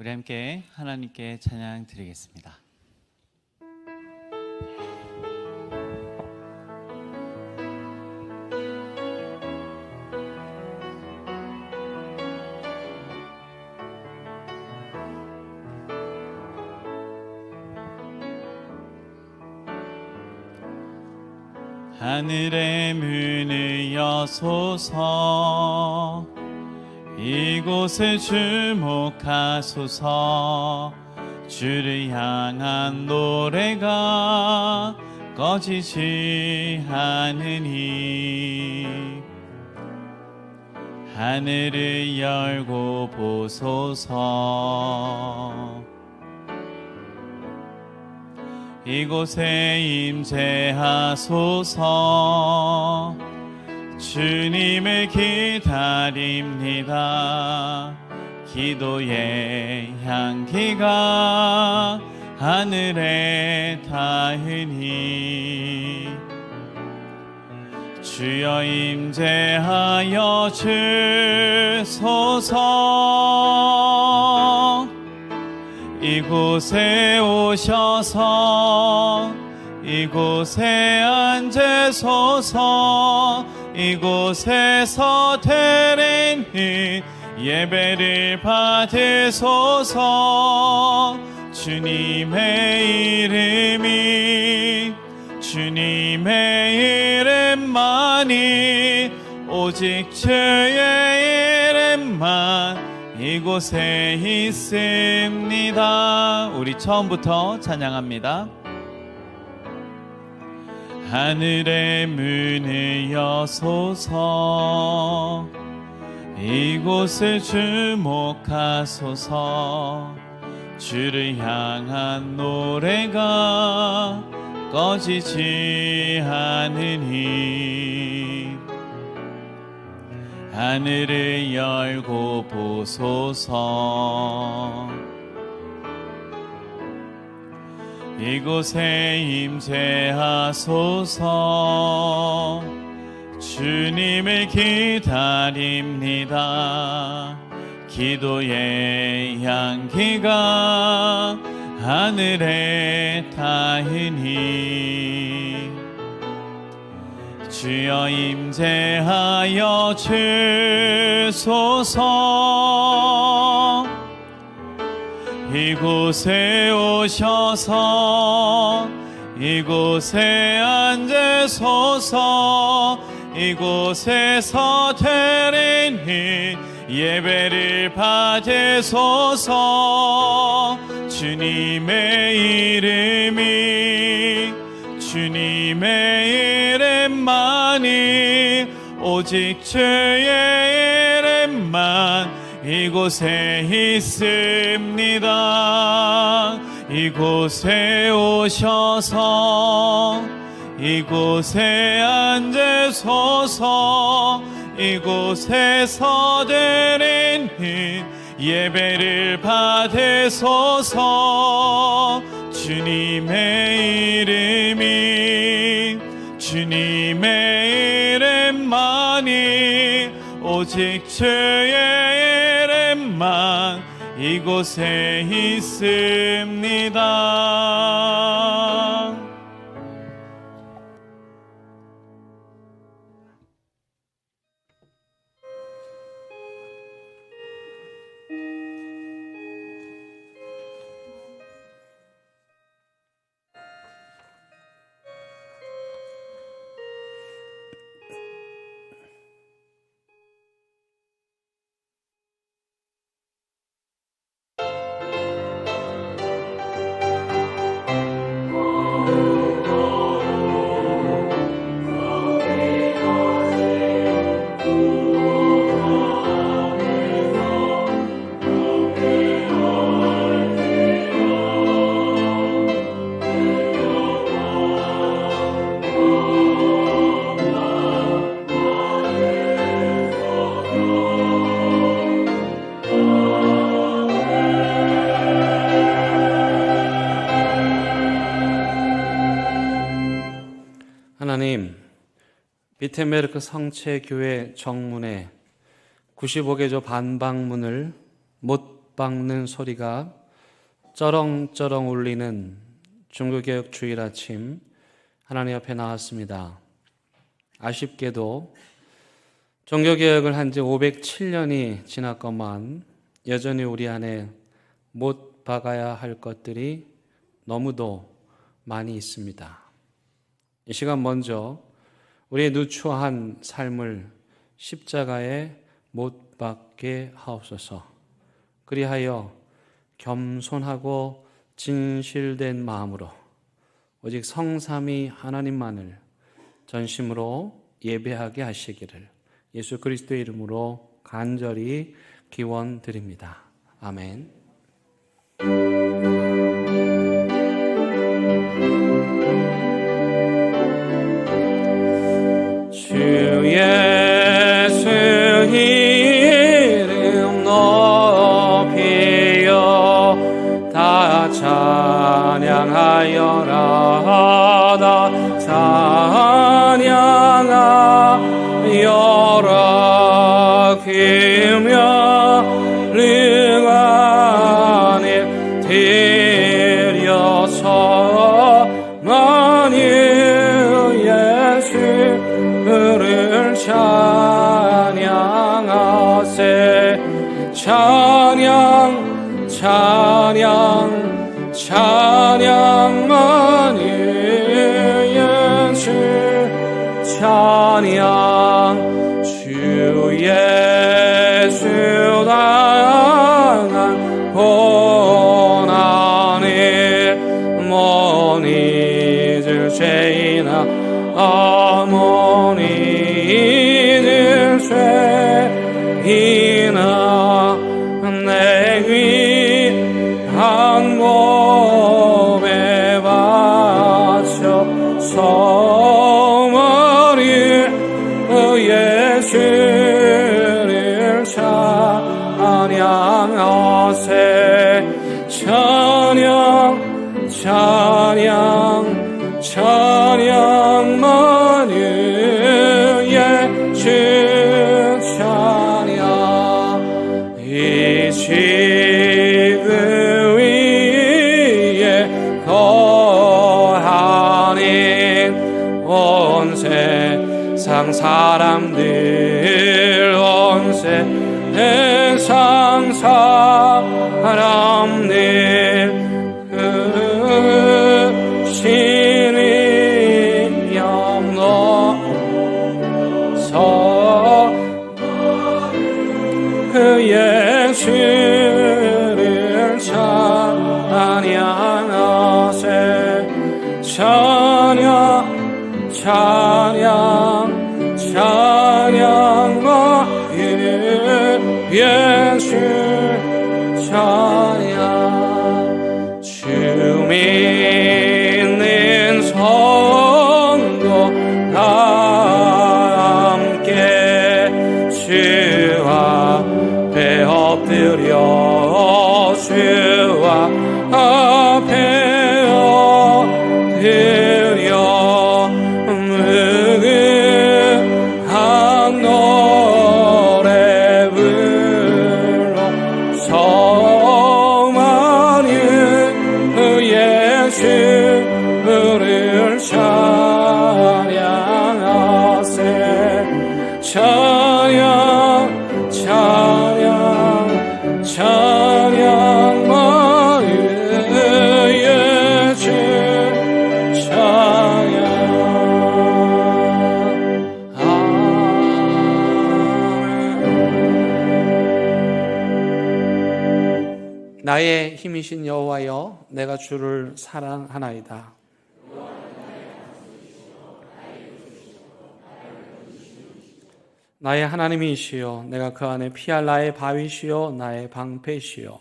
우리 함께 하나님께 찬양 드리겠습니다. 하늘의 문을 여소서, 이곳을 주목하소서. 주를 향한 노래가 꺼지지 않으니 하늘을 열고 보소서. 이곳에 임재하소서. 주님을 기다립니다. 기도의 향기가 하늘에 닿으니 주여 임재하여 주소서. 이곳에 오셔서 이곳에 앉으소서. 이곳에서 드리는 예배를 받으소서. 주님의 이름만이 오직 주의 이름만 이곳에 있습니다. 우리 처음부터 찬양합니다. 하늘의 문을 여소서. 이곳을 주목하소서. 주를 향한 노래가 꺼지지 않으니 하늘을 열고 보소서. 이곳에 임재하소서. 주님을 기다립니다. 기도의 향기가 하늘에 닿으니 주여 임재하여 주소서. 이곳에 오셔서 이곳에 앉으소서. 이곳에서 드리는 예배를 받으소서. 주님의 이름만이 오직 주의 이름만 이곳에 있습니다. 이곳에 오셔서 이곳에 앉으소서. 이곳에서 드리는 예배를 받으소서. 주님의 이름만이 오직 주의 이름만 이곳에 있습니다. 하나님, 비텐베르크 성체교회 정문에 95개조 반박문을 못 못 박는 소리가 쩌렁쩌렁 울리는 종교개혁 주일 아침 하나님 앞에 나왔습니다. 아쉽게도 종교개혁을 한 지 507년이 지났건만 여전히 우리 안에 못 박아야 할 것들이 너무도 많이 있습니다. 이 시간 먼저 우리의 누추한 삶을 십자가에 못 박게 하옵소서. 그리하여 겸손하고 진실된 마음으로 오직 성삼위 하나님만을 전심으로 예배하게 하시기를 예수 그리스도의 이름으로 간절히 기원드립니다. 아멘. 주 예수 이름 높이여 다 찬양하여라 다 찬양하여라 기며 르간을 들여서 만일 예수를 찬양하세 찬양 찬양 찬양만이 예수 찬양 주 예수 당한 고난을 못 잊을 죄이나 못 잊을 죄이나 내 귀한 몸에 바쳐 성원을 예수를 찬양하세 찬양 찬양 찬양만이 예수 찬양 이 지구 위에 거하는 온 세상 사람들 온 세상 사람들 신이 영노서 그 예수를 찬양하세 찬양 찬양 찬양과 예수 찬양 주 믿는 성도 함께 주 앞에 엎드려 주 앞에 엎드려 무궁한 노래 불러 성만이 예수를 찬양하세 찬양 찬양 찬양만이 예수 찬양 아멘. 나의 힘이신 여호와여 내가 주를 사랑하나이다. 나의 하나님이시여 내가 그 안에 피할 나의 바위시여 나의 방패시여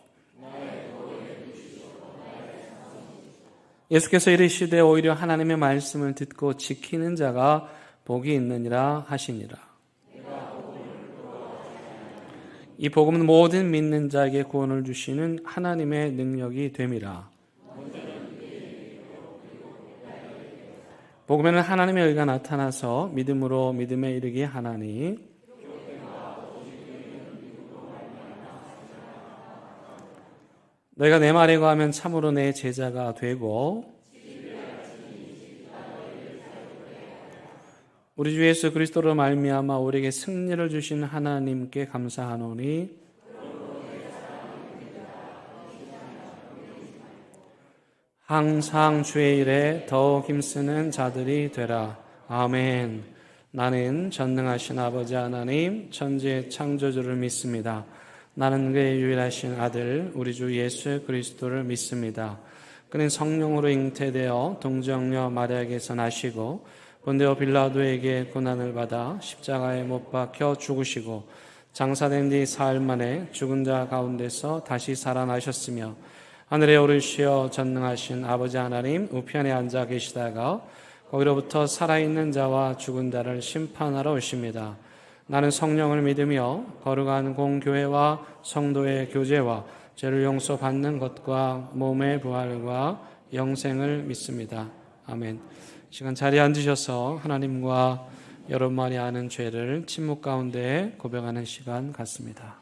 예수께서 이르시되 오히려 하나님의 말씀을 듣고 지키는 자가 복이 있느니라 하시니라. 이 복음은 모든 믿는 자에게 구원을 주시는 하나님의 능력이 됨이라. 복음에는 하나님의 의가 나타나서 믿음으로 믿음에 이르게 하나니 너희가 내 말에 거하면 참으로 내 제자가 되고 우리 주 예수 그리스도로 말미암아 우리에게 승리를 주신 하나님께 감사하노니 항상 주의 일에 더욱 힘쓰는 자들이 되라. 아멘. 나는 전능하신 아버지 하나님 천지의 창조주를 믿습니다. 나는 그의 유일하신 아들 우리 주 예수 그리스도를 믿습니다. 그는 성령으로 잉태되어 동정녀 마리아에게서 나시고 본디오 빌라도에게 고난을 받아 십자가에 못 박혀 죽으시고 장사된 뒤 사흘 만에 죽은 자 가운데서 다시 살아나셨으며 하늘에 오르시어 전능하신 아버지 하나님 우편에 앉아 계시다가 거기로부터 살아있는 자와 죽은 자를 심판하러 오십니다. 나는 성령을 믿으며 거룩한 공교회와 성도의 교제와 죄를 용서받는 것과 몸의 부활과 영생을 믿습니다. 아멘. 시간 자리에 앉으셔서 하나님과 여러분만이 아는 죄를 침묵 가운데 고백하는 시간 갖습니다.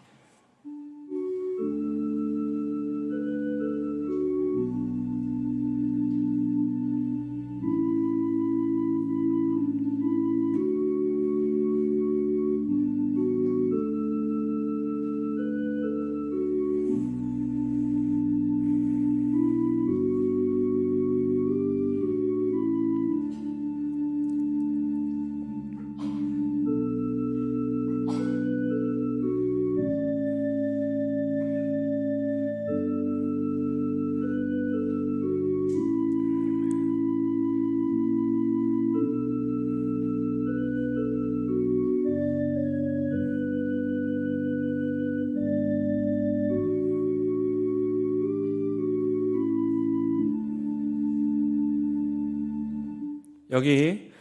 여기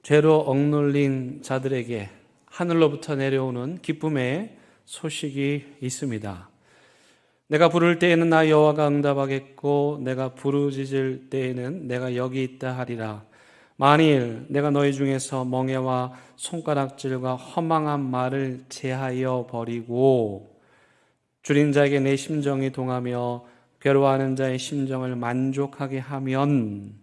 죄로 억눌린 자들에게 하늘로부터 내려오는 기쁨의 소식이 있습니다. 내가 부를 때에는 나 여호와가 응답하겠고 내가 부르짖을 때에는 내가 여기 있다 하리라. 만일 내가 너희 중에서 멍에와 손가락질과 허망한 말을 제하여 버리고 줄인 자에게 내 심정이 동하며 괴로워하는 자의 심정을 만족하게 하면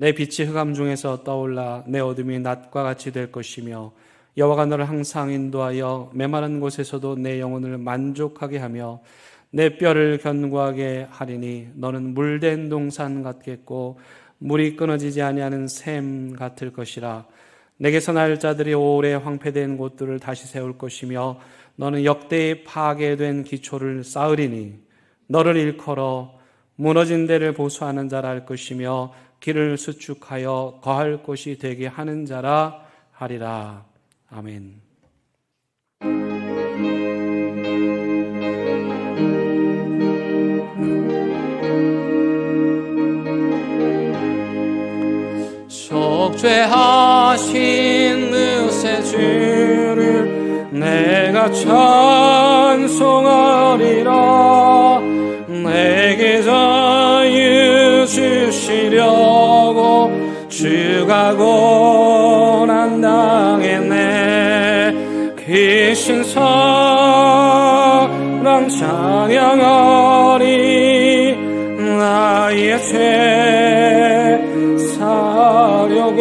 내 빛이 흑암 중에서 떠올라 내 어둠이 낮과 같이 될 것이며 여호와가 너를 항상 인도하여 메마른 곳에서도 내 영혼을 만족하게 하며 내 뼈를 견고하게 하리니 너는 물된 동산 같겠고 물이 끊어지지 아니하는 샘 같을 것이라. 내게서 날 자들이 오래 황폐된 곳들을 다시 세울 것이며 너는 역대에 파괴된 기초를 쌓으리니 너를 일컬어 무너진 데를 보수하는 자라 할 것이며 길을 수축하여 거할 곳이 되게 하는 자라 하리라. 아멘. 속죄하신 의세 주를 내가 찬송하리라. 내게 자유 주시려고 주가 고난 당했네. 귀신 사랑 찬양하리. 나의 죄 사려고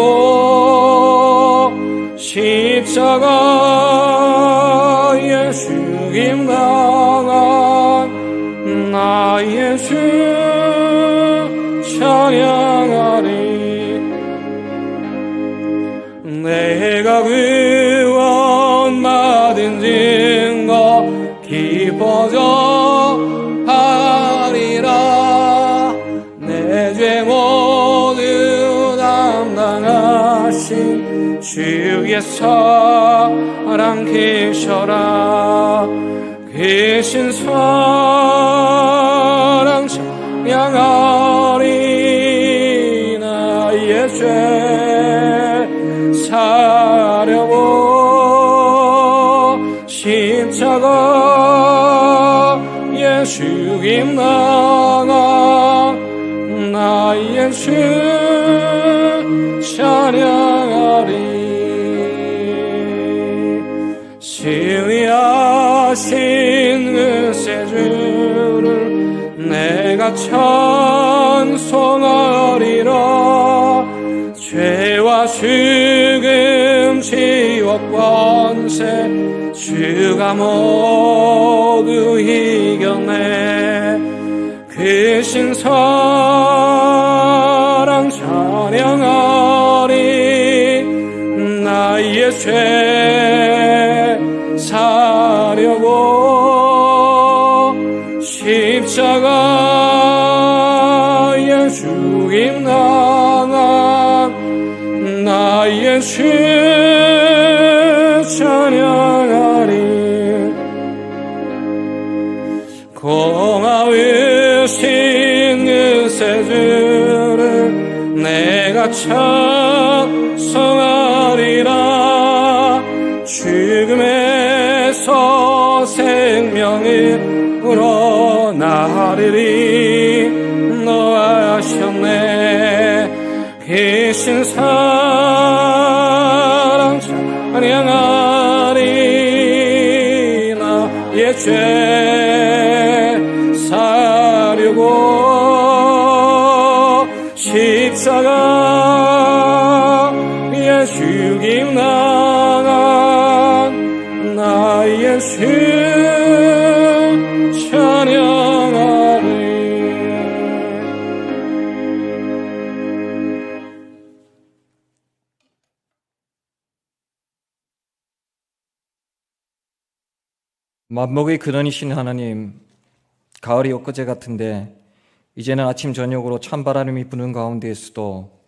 십자가에 죽임 당한 나의 주 찬양하리. 내가 구원받은 증거 기뻐져 하리라. 내 죄 모두 담당하신 주의 사랑 계셔라. 계신 사랑 찬양하리. 나의 죄 사려고 십자가에 죽임 당한 나의 주 찬양하리. 신리하신 그 세주를 내가 찬송하리라. 죄와 죽음 지옥 권세 주가 모두 이겨내. 그 신사랑 찬양하리. 나의 죄 사려고 십자가에 죽임 당한 나의 죄 찬양하리. 공하으신 의세주를 내가 찬송하리라. 죽음에서 생명으로 나르리. 노하셨네. 계신 사랑 찬양하리. 나의 죄 사려고 십자가에 죽임 당한 나의 죄 찬양하리. 만복의 근원이신 하나님, 가을이 엊그제 같은데 이제는 아침 저녁으로 찬바람이 부는 가운데에서도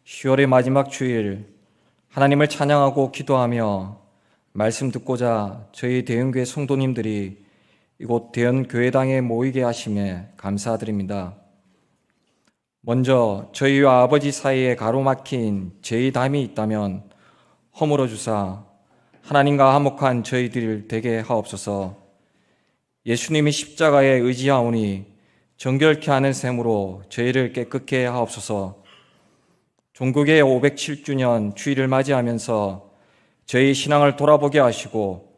10월의 마지막 주일 하나님을 찬양하고 기도하며 말씀 듣고자 저희 대연교회 성도님들이 이곳 대연교회당에 모이게 하심에 감사드립니다. 먼저 저희와 아버지 사이에 가로막힌 죄의 담이 있다면 허물어 주사 하나님과 화목한 저희들 되게 하옵소서. 예수님이 십자가에 의지하오니 정결케 하는 셈으로 저희를 깨끗게 하옵소서. 종국의 507주년 주일을 맞이하면서 저희 신앙을 돌아보게 하시고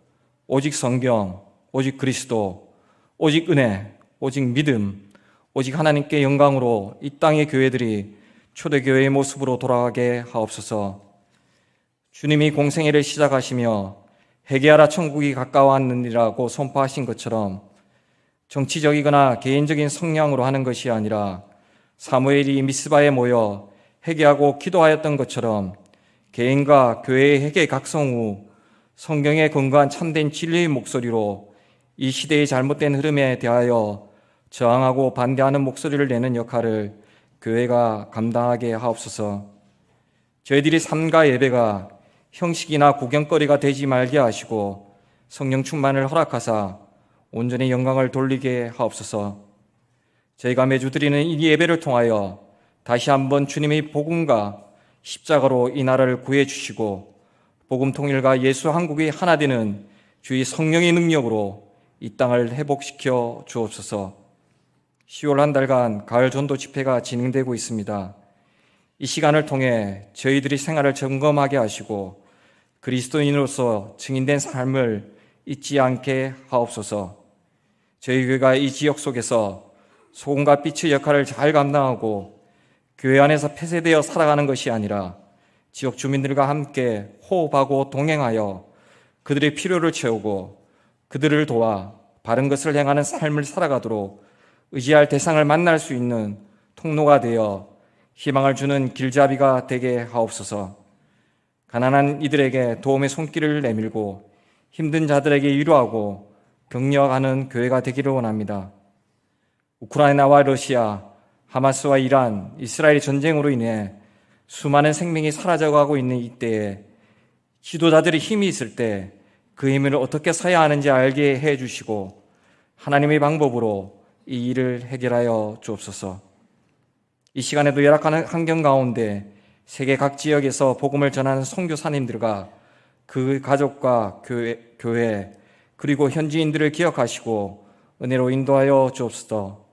오직 성경, 오직 그리스도, 오직 은혜, 오직 믿음, 오직 하나님께 영광으로 이 땅의 교회들이 초대교회의 모습으로 돌아가게 하옵소서. 주님이 공생애를 시작하시며 회개하라 천국이 가까워왔느니라고 선포하신 것처럼 정치적이거나 개인적인 성향으로 하는 것이 아니라 사무엘이 미스바에 모여 회개하고 기도하였던 것처럼 개인과 교회의 회개 각성 후 성경의 근거한 참된 진리의 목소리로 이 시대의 잘못된 흐름에 대하여 저항하고 반대하는 목소리를 내는 역할을 교회가 감당하게 하옵소서. 저희들이 삶과 예배가 형식이나 구경거리가 되지 말게 하시고 성령 충만을 허락하사 온전히 영광을 돌리게 하옵소서. 저희가 매주 드리는 이 예배를 통하여 다시 한번 주님의 복음과 십자가로 이 나라를 구해주시고 복음 통일과 예수 한국이 하나 되는 주의 성령의 능력으로 이 땅을 회복시켜 주옵소서. 10월 한 달간 가을 전도 집회가 진행되고 있습니다. 이 시간을 통해 저희들이 생활을 점검하게 하시고 그리스도인으로서 증인된 삶을 잊지 않게 하옵소서. 저희 교회가 이 지역 속에서 소금과 빛의 역할을 잘 감당하고 교회 안에서 폐쇄되어 살아가는 것이 아니라 지역 주민들과 함께 호흡하고 동행하여 그들의 필요를 채우고 그들을 도와 바른 것을 행하는 삶을 살아가도록 의지할 대상을 만날 수 있는 통로가 되어 희망을 주는 길잡이가 되게 하옵소서. 가난한 이들에게 도움의 손길을 내밀고 힘든 자들에게 위로하고 격려하는 교회가 되기를 원합니다. 우크라이나와 러시아, 하마스와 이란, 이스라엘 전쟁으로 인해 수많은 생명이 사라져가고 있는 이때에 지도자들이 힘이 있을 때 그 힘을 어떻게 써야 하는지 알게 해주시고 하나님의 방법으로 이 일을 해결하여 주옵소서. 이 시간에도 열악한 환경 가운데 세계 각 지역에서 복음을 전하는 선교사님들과 그 가족과 교회 그리고 현지인들을 기억하시고 은혜로 인도하여 주옵소서.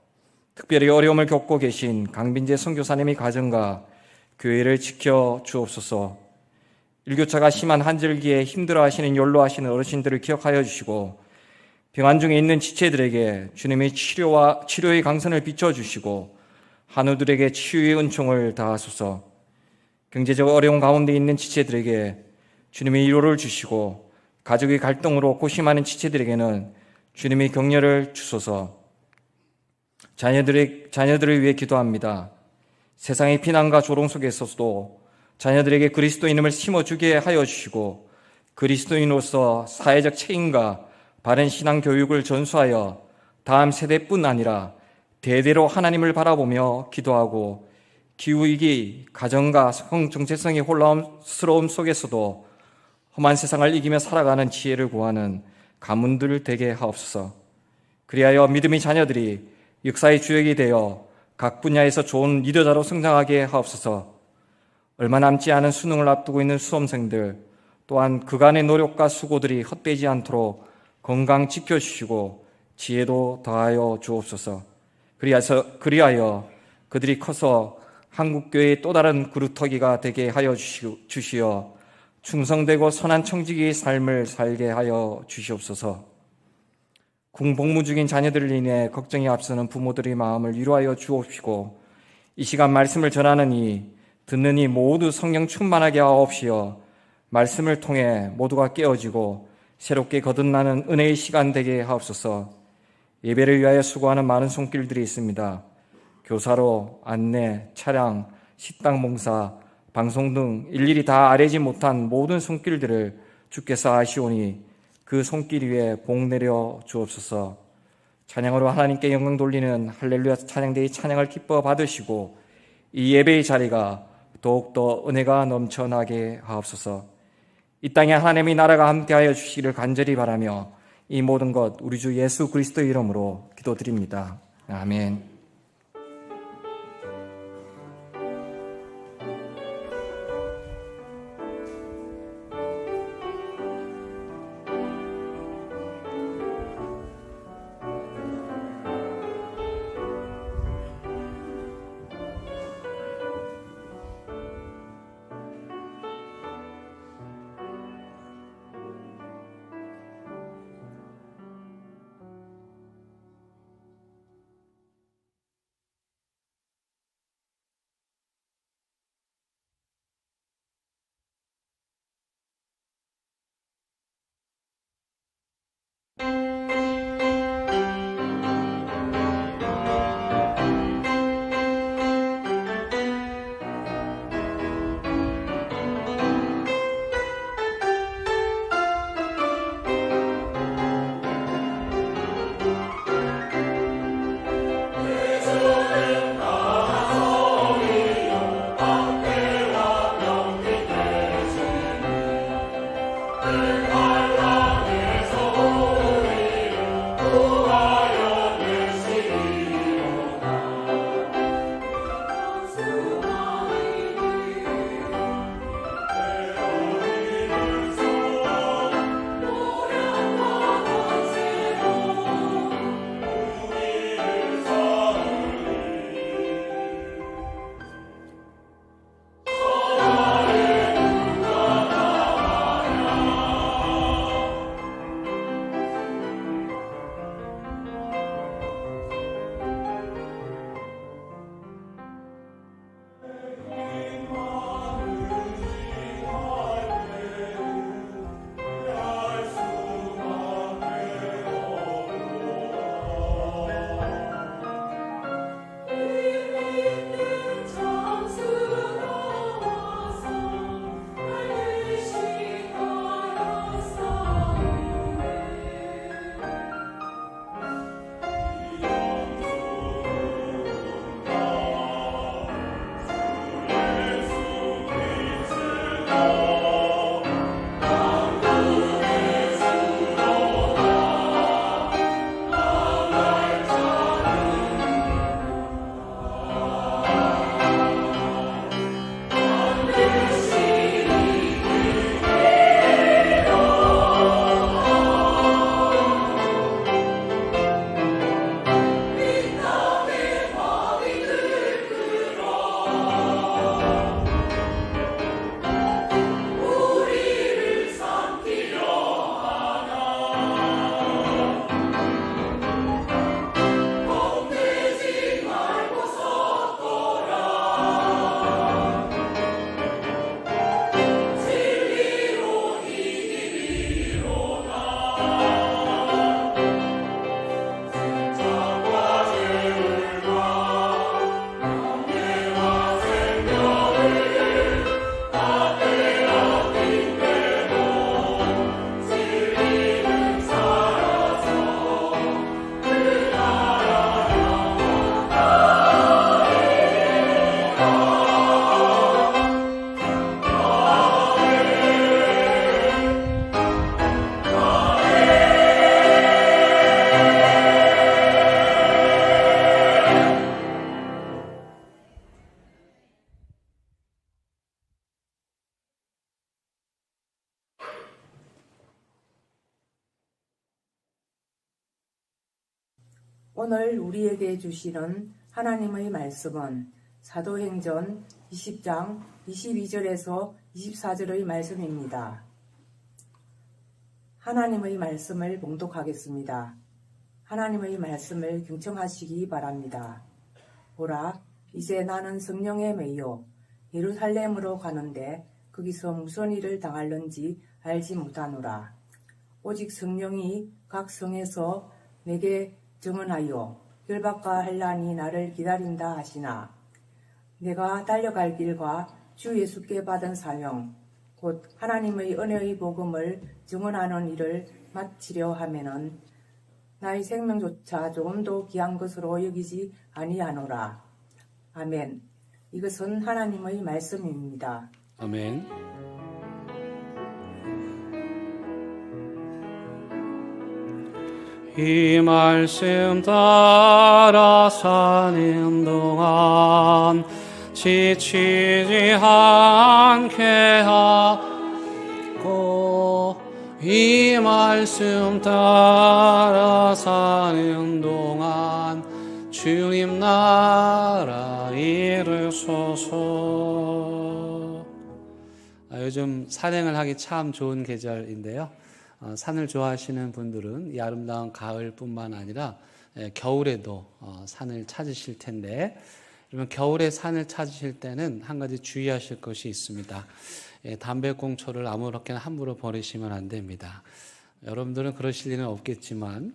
특별히 어려움을 겪고 계신 강빈재 선교사님의 가정과 교회를 지켜 주옵소서. 일교차가 심한 한절기에 힘들어하시는 연로하시는 어르신들을 기억하여 주시고 병환 중에 있는 지체들에게 주님의 치료의 강선을 비춰주시고 한우들에게 치유의 은총을 다하소서. 경제적 어려운 가운데 있는 지체들에게 주님의 위로를 주시고 가족의 갈등으로 고심하는 지체들에게는 주님의 격려를 주소서. 자녀들을 위해 기도합니다. 세상의 비난과 조롱 속에서도 자녀들에게 그리스도인임을 심어주게 하여 주시고 그리스도인으로서 사회적 책임과 바른 신앙 교육을 전수하여 다음 세대뿐 아니라 대대로 하나님을 바라보며 기도하고 기후위기, 가정과 성 정체성의 혼란스러움 속에서도 험한 세상을 이기며 살아가는 지혜를 구하는 가문들 되게 하옵소서. 그리하여 믿음의 자녀들이 역사의 주역이 되어 각 분야에서 좋은 리더자로 성장하게 하옵소서. 얼마 남지 않은 수능을 앞두고 있는 수험생들 또한 그간의 노력과 수고들이 헛되지 않도록 건강 지켜주시고 지혜도 더하여 주옵소서. 그리하여 그들이 커서 한국교회의 또 다른 그루터기가 되게 하여 주시어 충성되고 선한 청지기의 삶을 살게 하여 주시옵소서. 군복무 중인 자녀들을 인해 걱정이 앞서는 부모들의 마음을 위로하여 주옵시고 이 시간 말씀을 전하는 듣는 이 모두 성령 충만하게 하옵시어 말씀을 통해 모두가 깨어지고 새롭게 거듭나는 은혜의 시간 되게 하옵소서. 예배를 위하여 수고하는 많은 손길들이 있습니다. 교사로, 안내, 차량, 식당 봉사, 방송 등 일일이 다 아뢰지 못한 모든 손길들을 주께서 아시오니 그 손길 위에 복 내려 주옵소서. 찬양으로 하나님께 영광 돌리는 할렐루야 찬양대의 찬양을 기뻐 받으시고 이 예배의 자리가 더욱더 은혜가 넘쳐나게 하옵소서. 이 땅에 하나님의 나라가 함께하여 주시기를 간절히 바라며 이 모든 것 우리 주 예수 그리스도의 이름으로 기도드립니다. 아멘. 오늘 우리에게 주시는 하나님의 말씀은 사도행전 20장 22절에서 24절의 말씀입니다. 하나님의 말씀을 봉독하겠습니다. 하나님의 말씀을 경청하시기 바랍니다. 보라, 이제 나는 성령에 매여 예루살렘으로 가는데 거기서 무슨 일을 당할는지 알지 못하노라. 오직 성령이 각 성에서 내게 증언하여 열방과 환난이 나를 기다린다 하시나, 내가 달려갈 길과 주 예수께 받은 사명 곧 하나님의 은혜의 복음을 증언하는 일을 마치려 하면은 나의 생명조차 조금도 귀한 것으로 여기지 아니하노라. 아멘. 이것은 하나님의 말씀입니다. 아멘. 이 말씀 따라 사는 동안 지치지 않게 하고, 이 말씀 따라 사는 동안 주님 나라 이루소서. 요즘 산행을 하기 참 좋은 계절인데요. 산을 좋아하시는 분들은 이 아름다운 가을뿐만 아니라 겨울에도 산을 찾으실 텐데, 그러면 겨울에 산을 찾으실 때는 한 가지 주의하실 것이 있습니다. 담배꽁초를 아무렇게나 함부로 버리시면 안 됩니다. 여러분들은 그러실 일은 없겠지만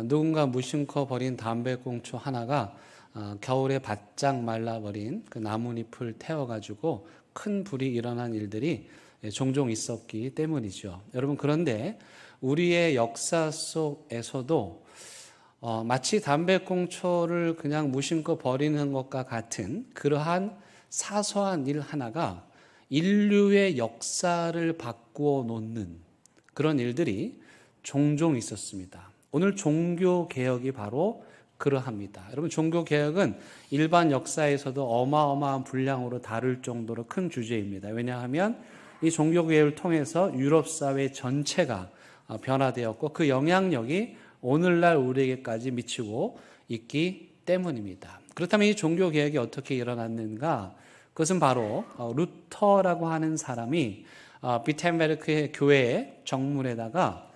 누군가 무심코 버린 담배꽁초 하나가 겨울에 바짝 말라버린 그 나뭇잎을 태워가지고 큰 불이 일어난 일들이 종종 있었기 때문이죠. 여러분, 그런데 우리의 역사 속에서도 마치 담배꽁초를 그냥 무심코 버리는 것과 같은 그러한 사소한 일 하나가 인류의 역사를 바꾸어 놓는 그런 일들이 종종 있었습니다. 오늘 종교개혁이 바로 그러합니다. 여러분, 종교개혁은 일반 역사에서도 어마어마한 분량으로 다룰 정도로 큰 주제입니다. 왜냐하면 이 종교개혁을 통해서 유럽 사회 전체가 변화되었고 그 영향력이 오늘날 우리에게까지 미치고 있기 때문입니다. 그렇다면 이 종교개혁이 어떻게 일어났는가? 그것은 바로 루터라고 하는 사람이 비텐베르크의 교회 정문에다가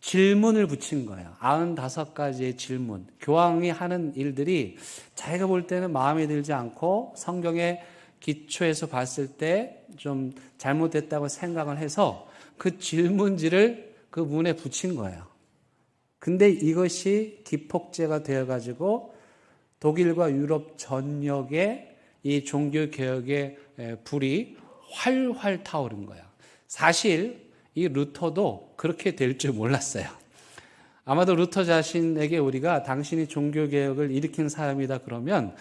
질문을 붙인 거예요. 95가지의 질문. 교황이 하는 일들이 자기가 볼 때는 마음에 들지 않고 성경의 기초에서 봤을 때 좀 잘못됐다고 생각을 해서 그 질문지를 그 문에 붙인 거예요. 근데 이것이 기폭제가 되어가지고 독일과 유럽 전역에 이 종교개혁의 불이 활활 타오른 거예요. 사실 이 루터도 그렇게 될 줄 몰랐어요. 아마도 루터 자신에게 우리가 당신이 종교개혁을 일으킨 사람이다 그러면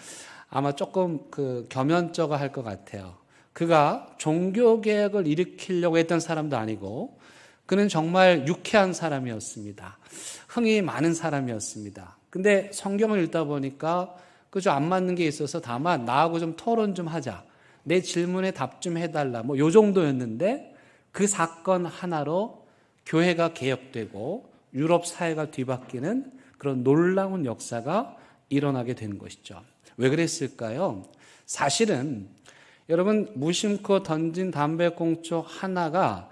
아마 조금 겸연쩍어 할 것 같아요. 그가 종교개혁을 일으키려고 했던 사람도 아니고 그는 정말 유쾌한 사람이었습니다. 흥이 많은 사람이었습니다. 근데 성경을 읽다 보니까 그저 안 맞는 게 있어서 다만 나하고 좀 토론 좀 하자. 내 질문에 답 좀 해달라. 뭐 요 정도였는데 그 사건 하나로 교회가 개혁되고 유럽 사회가 뒤바뀌는 그런 놀라운 역사가 일어나게 된 것이죠. 왜 그랬을까요? 사실은 여러분, 무심코 던진 담배꽁초 하나가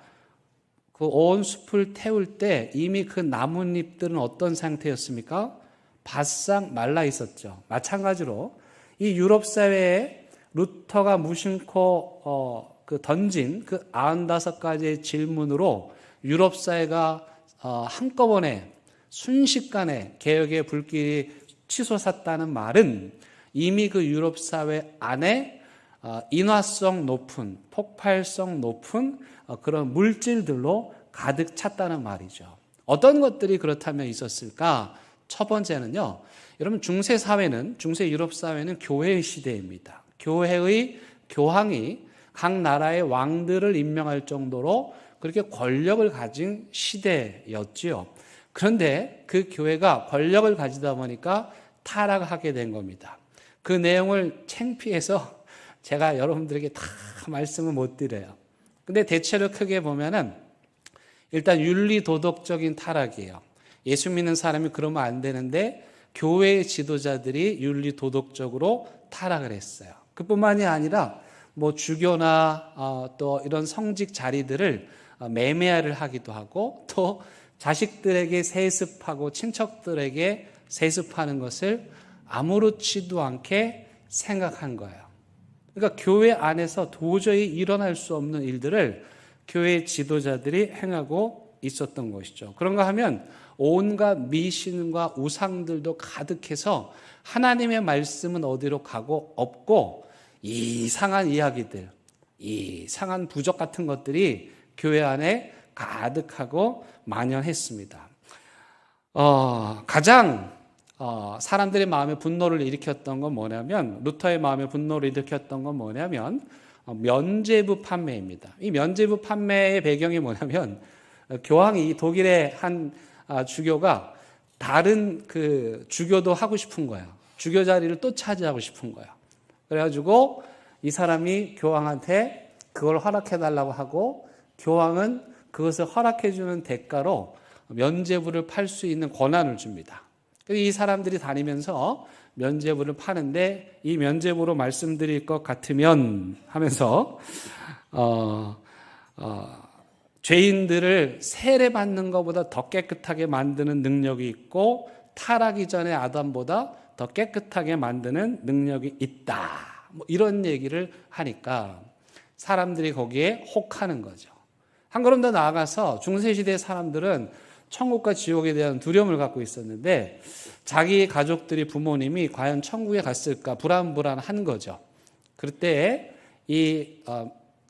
그 온 숲을 태울 때 이미 그 나뭇잎들은 어떤 상태였습니까? 바싹 말라 있었죠. 마찬가지로 이 유럽 사회에 루터가 무심코 던진 그 95가지의 질문으로 유럽 사회가 한꺼번에 순식간에 개혁의 불길이 치솟았다는 말은 이미 그 유럽 사회 안에 인화성 높은, 폭발성 높은 그런 물질들로 가득 찼다는 말이죠. 어떤 것들이 그렇다면 있었을까? 첫 번째는요, 여러분, 중세 유럽 사회는 교회의 시대입니다. 교회의 교황이 각 나라의 왕들을 임명할 정도로 그렇게 권력을 가진 시대였지요. 그런데 그 교회가 권력을 가지다 보니까 타락하게 된 겁니다. 그 내용을 창피해서 제가 여러분들에게 다 말씀을 못 드려요. 근데 대체로 크게 보면은 일단 윤리 도덕적인 타락이에요. 예수 믿는 사람이 그러면 안 되는데 교회의 지도자들이 윤리 도덕적으로 타락을 했어요. 그뿐만이 아니라 뭐 주교나 또 이런 성직 자리들을 매매를 하기도 하고 또 자식들에게 세습하고 친척들에게 세습하는 것을 아무렇지도 않게 생각한 거예요. 그러니까 교회 안에서 도저히 일어날 수 없는 일들을 교회 지도자들이 행하고 있었던 것이죠. 그런가 하면 온갖 미신과 우상들도 가득해서 하나님의 말씀은 어디로 가고 없고 이상한 이야기들, 이상한 부적 같은 것들이 교회 안에 가득하고 만연했습니다. 가장 사람들의 마음에 분노를 일으켰던 건 뭐냐면, 루터의 마음에 분노를 일으켰던 건 뭐냐면 면죄부 판매입니다. 이 면죄부 판매의 배경이 뭐냐면 교황이 독일의 한 주교가 다른 그 주교도 하고 싶은 거예요. 주교 자리를 또 차지하고 싶은 거예요. 그래가지고 이 사람이 교황한테 그걸 허락해달라고 하고 교황은 그것을 허락해주는 대가로 면죄부를 팔 수 있는 권한을 줍니다. 이 사람들이 다니면서 면죄부를 파는데 이 면죄부로 말씀드릴 것 같으면 하면서 죄인들을 세례받는 것보다 더 깨끗하게 만드는 능력이 있고 타락이 전에 아담보다 더 깨끗하게 만드는 능력이 있다. 뭐 이런 얘기를 하니까 사람들이 거기에 혹하는 거죠. 한 걸음 더 나아가서 중세시대 사람들은 천국과 지옥에 대한 두려움을 갖고 있었는데 자기 가족들이 부모님이 과연 천국에 갔을까 불안한 거죠. 그때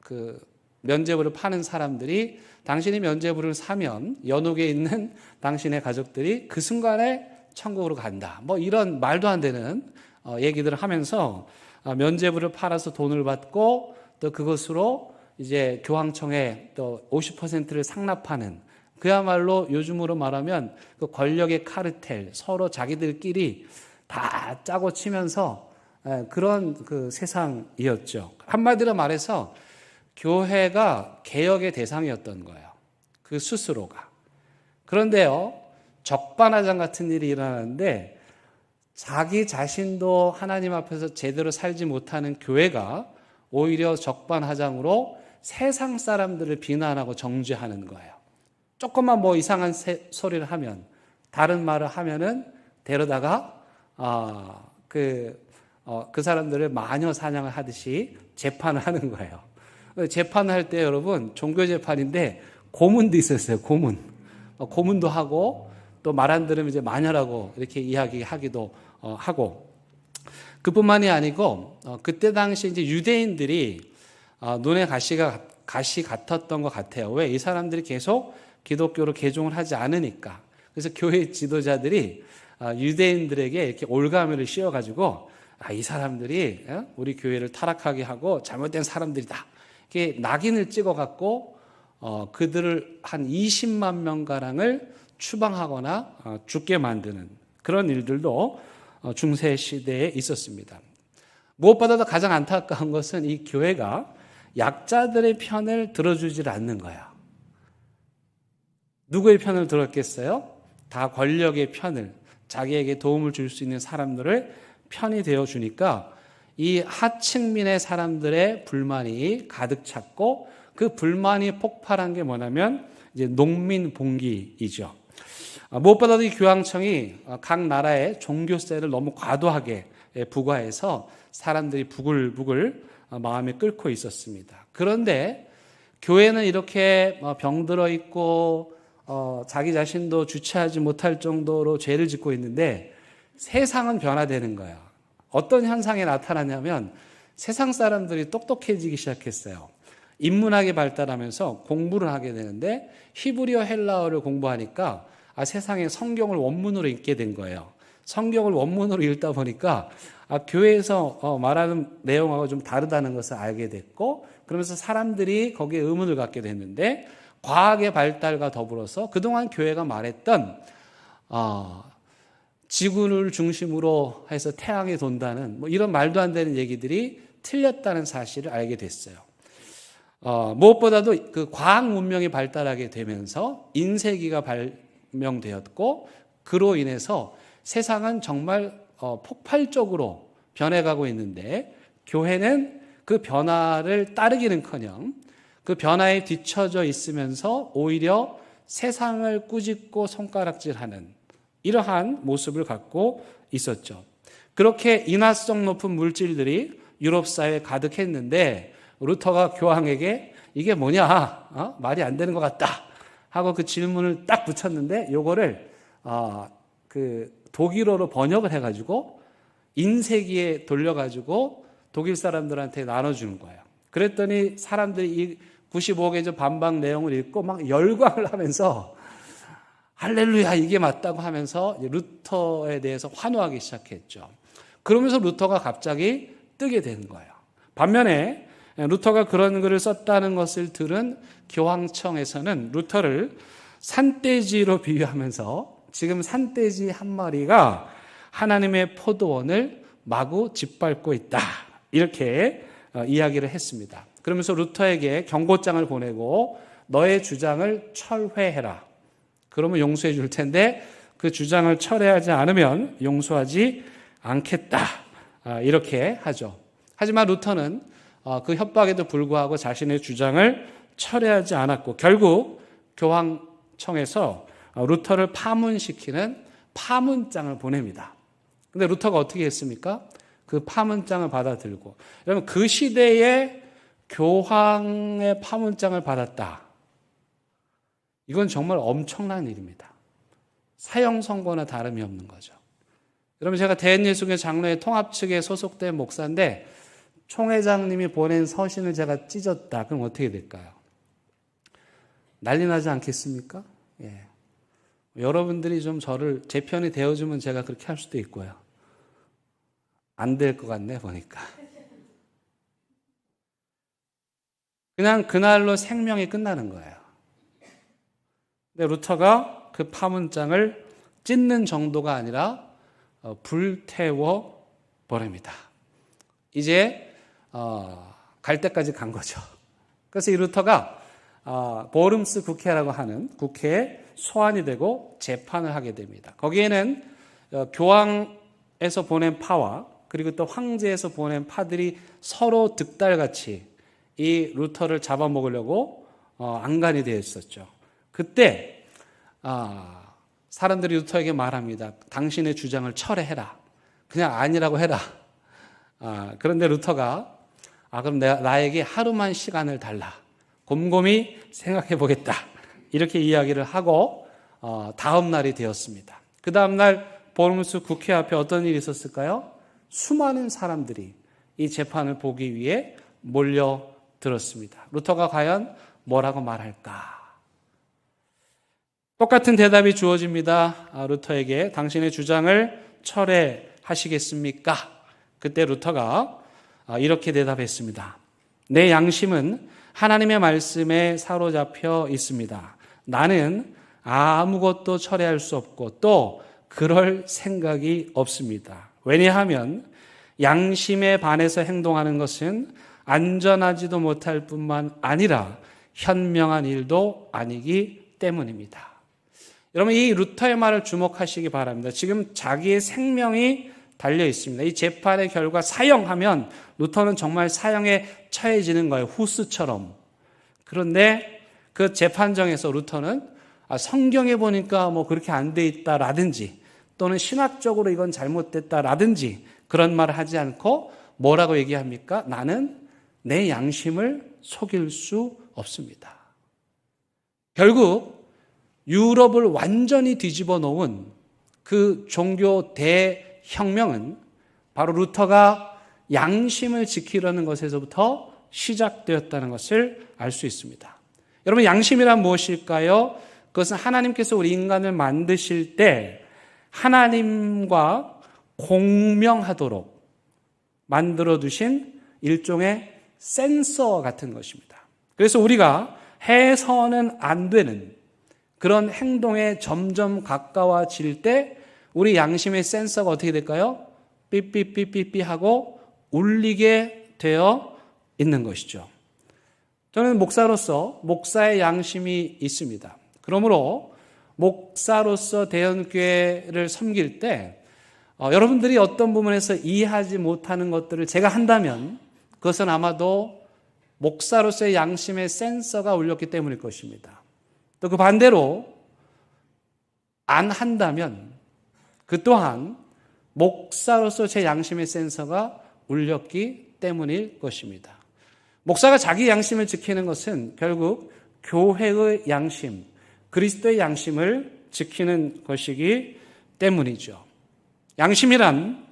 그 면죄부를 파는 사람들이 당신이 면죄부를 사면 연옥에 있는 당신의 가족들이 그 순간에 천국으로 간다. 뭐 이런 말도 안 되는 얘기들을 하면서 면죄부를 팔아서 돈을 받고 또 그것으로 이제 교황청에 또 50%를 상납하는 그야말로 요즘으로 말하면 그 권력의 카르텔 서로 자기들끼리 다 짜고 치면서 그런 그 세상이었죠. 한마디로 말해서 교회가 개혁의 대상이었던 거예요. 그 스스로가. 그런데요, 적반하장 같은 일이 일어나는데 자기 자신도 하나님 앞에서 제대로 살지 못하는 교회가 오히려 적반하장으로 세상 사람들을 비난하고 정죄하는 거예요. 조금만 뭐 이상한 소리를 하면, 다른 말을 하면은 데려다가 그 사람들을 마녀 사냥을 하듯이 재판을 하는 거예요. 재판을 할 때 여러분 종교 재판인데 고문도 있었어요. 고문도 하고 또 말 안 들으면 이제 마녀라고 이렇게 이야기하기도 하고. 그뿐만이 아니고 그때 당시 이제 유대인들이 눈에 가시 같았던 것 같아요. 왜? 이 사람들이 계속 기독교로 개종을 하지 않으니까. 그래서 교회 지도자들이 유대인들에게 이렇게 올가미를 씌워가지고 이 사람들이 우리 교회를 타락하게 하고 잘못된 사람들이다. 이렇게 낙인을 찍어갖고 그들을 한 20만 명가량을 추방하거나 죽게 만드는 그런 일들도 중세 시대에 있었습니다. 무엇보다도 가장 안타까운 것은 이 교회가 약자들의 편을 들어주질 않는 거야. 누구의 편을 들었겠어요? 다 권력의 편을, 자기에게 도움을 줄 수 있는 사람들을 편이 되어주니까 이 하층민의 사람들의 불만이 가득 찼고 그 불만이 폭발한 게 뭐냐면 이제 농민 봉기이죠. 무엇보다도 이 교황청이 각 나라의 종교세를 너무 과도하게 부과해서 사람들이 부글부글 마음에 끓고 있었습니다. 그런데 교회는 이렇게 병들어 있고 자기 자신도 주체하지 못할 정도로 죄를 짓고 있는데 세상은 변화되는 거예요. 어떤 현상이 나타나냐면 세상 사람들이 똑똑해지기 시작했어요. 인문학이 발달하면서 공부를 하게 되는데 히브리어 헬라어를 공부하니까 세상에 성경을 원문으로 읽게 된 거예요. 성경을 원문으로 읽다 보니까 교회에서 말하는 내용하고 좀 다르다는 것을 알게 됐고 그러면서 사람들이 거기에 의문을 갖게 됐는데 과학의 발달과 더불어서 그동안 교회가 말했던 지구를 중심으로 해서 태양이 돈다는 뭐 이런 말도 안 되는 얘기들이 틀렸다는 사실을 알게 됐어요. 무엇보다도 그 과학 문명이 발달하게 되면서 인쇄기가 발명되었고 그로 인해서 세상은 정말 폭발적으로 변해가고 있는데 교회는 그 변화를 따르기는커녕 그 변화에 뒤처져 있으면서 오히려 세상을 꾸짖고 손가락질하는 이러한 모습을 갖고 있었죠. 그렇게 인화성 높은 물질들이 유럽 사회에 가득했는데 루터가 교황에게 이게 뭐냐? 말이 안 되는 것 같다 하고 그 질문을 딱 붙였는데 요거를 그 독일어로 번역을 해가지고 인쇄기에 돌려가지고 독일 사람들한테 나눠주는 거예요. 그랬더니 사람들이 이 95개 반박 내용을 읽고 막 열광을 하면서 할렐루야 이게 맞다고 하면서 루터에 대해서 환호하기 시작했죠. 그러면서 루터가 갑자기 뜨게 된 거예요. 반면에 루터가 그런 글을 썼다는 것을 들은 교황청에서는 루터를 산돼지로 비유하면서 지금 산돼지 한 마리가 하나님의 포도원을 마구 짓밟고 있다. 이렇게 이야기를 했습니다. 그러면서 루터에게 경고장을 보내고 너의 주장을 철회해라. 그러면 용서해 줄 텐데 그 주장을 철회하지 않으면 용서하지 않겠다. 이렇게 하죠. 하지만 루터는 그 협박에도 불구하고 자신의 주장을 철회하지 않았고 결국 교황청에서 루터를 파문시키는 파문장을 보냅니다. 근데 루터가 어떻게 했습니까? 그 파문장을 받아들고 여러분 그 시대에 교황의 파문장을 받았다. 이건 정말 엄청난 일입니다. 사형 선고나 다름이 없는 거죠. 여러분 제가 대한예수교 장로회 통합 측에 소속된 목사인데 총회장님이 보낸 서신을 제가 찢었다. 그럼 어떻게 될까요? 난리 나지 않겠습니까? 예. 여러분들이 좀 저를 제 편이 되어주면 제가 그렇게 할 수도 있고요. 안 될 것 같네 보니까. 그냥 그날로 생명이 끝나는 거예요. 근데 루터가 그 파문장을 찢는 정도가 아니라 불태워 버립니다. 이제 갈 때까지 간 거죠. 그래서 이 루터가 보름스 국회라고 하는 국회에 소환이 되고 재판을 하게 됩니다. 거기에는 교황에서 보낸 파와 그리고 또 황제에서 보낸 파들이 서로 득달같이 이 루터를 잡아먹으려고 안간이 되어 있었죠. 그때 사람들이 루터에게 말합니다. 당신의 주장을 철회해라. 그냥 아니라고 해라. 그런데 루터가 그럼 나에게 하루만 시간을 달라. 곰곰이 생각해 보겠다. 이렇게 이야기를 하고 다음 날이 되었습니다. 그 다음 날 보름스 국회 앞에 어떤 일이 있었을까요? 수많은 사람들이 이 재판을 보기 위해 몰려들었습니다. 루터가 과연 뭐라고 말할까? 똑같은 대답이 주어집니다. 루터에게 당신의 주장을 철회하시겠습니까? 그때 루터가 이렇게 대답했습니다. 내 양심은 하나님의 말씀에 사로잡혀 있습니다. 나는 아무것도 철회할 수 없고 또 그럴 생각이 없습니다. 왜냐하면 양심에 반해서 행동하는 것은 안전하지도 못할 뿐만 아니라 현명한 일도 아니기 때문입니다. 여러분 이 루터의 말을 주목하시기 바랍니다. 지금 자기의 생명이 달려 있습니다. 이 재판의 결과 사형하면 루터는 정말 사형에 처해지는 거예요. 후스처럼. 그런데 그 재판정에서 루터는 성경에 보니까 뭐 그렇게 안 돼 있다라든지 또는 신학적으로 이건 잘못됐다라든지 그런 말을 하지 않고 뭐라고 얘기합니까? 나는 내 양심을 속일 수 없습니다. 결국 유럽을 완전히 뒤집어 놓은 그 종교 대혁명은 바로 루터가 양심을 지키려는 것에서부터 시작되었다는 것을 알 수 있습니다. 여러분 양심이란 무엇일까요? 그것은 하나님께서 우리 인간을 만드실 때 하나님과 공명하도록 만들어 두신 일종의 센서 같은 것입니다. 그래서 우리가 해서는 안 되는 그런 행동에 점점 가까워질 때 우리 양심의 센서가 어떻게 될까요? 삐삐삐삐삐 하고 울리게 되어 있는 것이죠. 저는 목사로서 목사의 양심이 있습니다. 그러므로 목사로서 대형교회를 섬길 때 여러분들이 어떤 부분에서 이해하지 못하는 것들을 제가 한다면 그것은 아마도 목사로서의 양심의 센서가 울렸기 때문일 것입니다. 또 그 반대로 안 한다면 그 또한 목사로서 제 양심의 센서가 울렸기 때문일 것입니다. 목사가 자기 양심을 지키는 것은 결국 교회의 양심, 그리스도의 양심을 지키는 것이기 때문이죠. 양심이란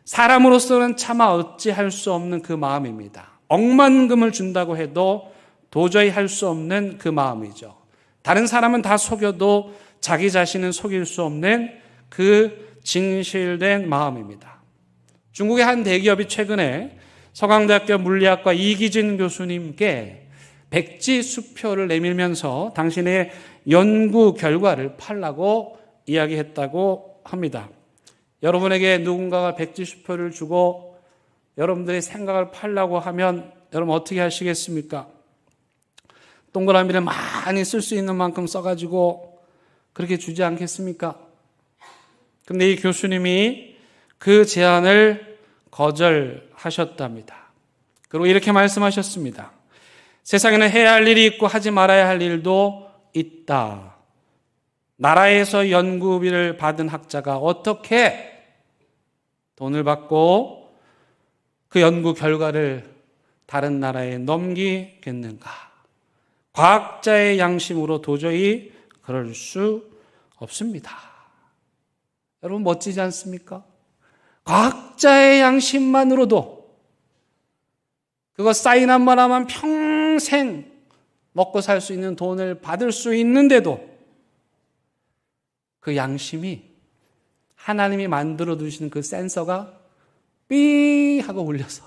사람으로서는 차마 어찌할 수 없는 그 마음입니다. 억만금을 준다고 해도 도저히 할 수 없는 그 마음이죠. 다른 사람은 다 속여도 자기 자신은 속일 수 없는 그 진실된 마음입니다. 중국의 한 대기업이 최근에 서강대학교 물리학과 이기진 교수님께 백지수표를 내밀면서 당신의 연구 결과를 팔라고 이야기했다고 합니다. 여러분에게 누군가가 백지수표를 주고 여러분들의 생각을 팔라고 하면 여러분 어떻게 하시겠습니까? 동그라미를 많이 쓸 수 있는 만큼 써가지고 그렇게 주지 않겠습니까? 근데 이 교수님이 그 제안을 거절하셨답니다. 그리고 이렇게 말씀하셨습니다. 세상에는 해야 할 일이 있고 하지 말아야 할 일도 있다. 나라에서 연구비를 받은 학자가 어떻게 돈을 받고 그 연구 결과를 다른 나라에 넘기겠는가? 과학자의 양심으로 도저히 그럴 수 없습니다. 여러분 멋지지 않습니까? 과학자의 양심만으로도 그거 사인 한 번 하면 평생 먹고 살 수 있는 돈을 받을 수 있는데도 그 양심이 하나님이 만들어 두신 그 센서가 삐 하고 울려서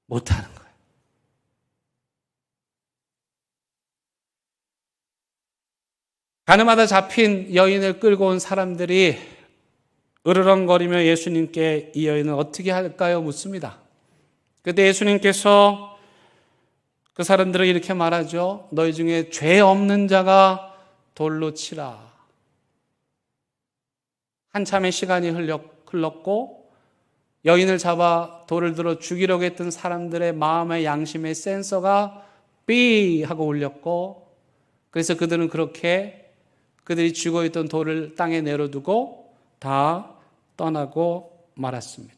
못하는 거예요. 가늠하다 잡힌 여인을 끌고 온 사람들이 으르렁거리며 예수님께 이 여인은 어떻게 할까요? 묻습니다. 그때 예수님께서 그 사람들을 이렇게 말하죠. 너희 중에 죄 없는 자가 돌로 치라. 한참의 시간이 흘렀고 여인을 잡아 돌을 들어 죽이려고 했던 사람들의 마음의 양심의 센서가 삐 하고 울렸고 그래서 그들은 그렇게 그들이 쥐고 있던 돌을 땅에 내려두고 다 떠나고 말았습니다.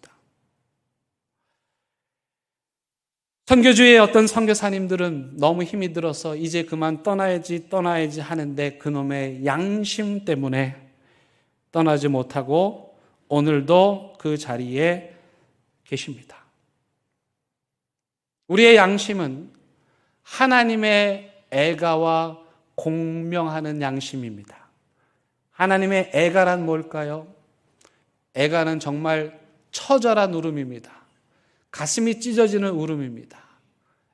선교주의 어떤 선교사님들은 너무 힘이 들어서 이제 그만 떠나야지 하는데 그놈의 양심 때문에 떠나지 못하고 오늘도 그 자리에 계십니다. 우리의 양심은 하나님의 애가와 공명하는 양심입니다. 하나님의 애가란 뭘까요? 애가는 정말 처절한 울음입니다. 가슴이 찢어지는 울음입니다.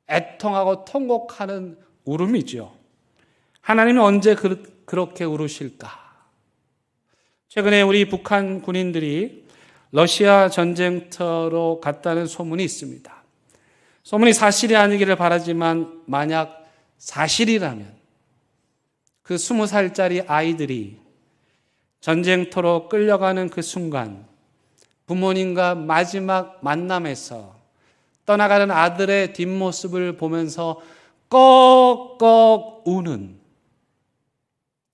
애통하고 통곡하는 울음이죠. 하나님은 언제 그렇게 울으실까? 최근에 우리 북한 군인들이 러시아 전쟁터로 갔다는 소문이 있습니다. 소문이 사실이 아니기를 바라지만 만약 사실이라면 그 20살짜리 아이들이 전쟁터로 끌려가는 그 순간 부모님과 마지막 만남에서 떠나가는 아들의 뒷모습을 보면서 꺽꺽 우는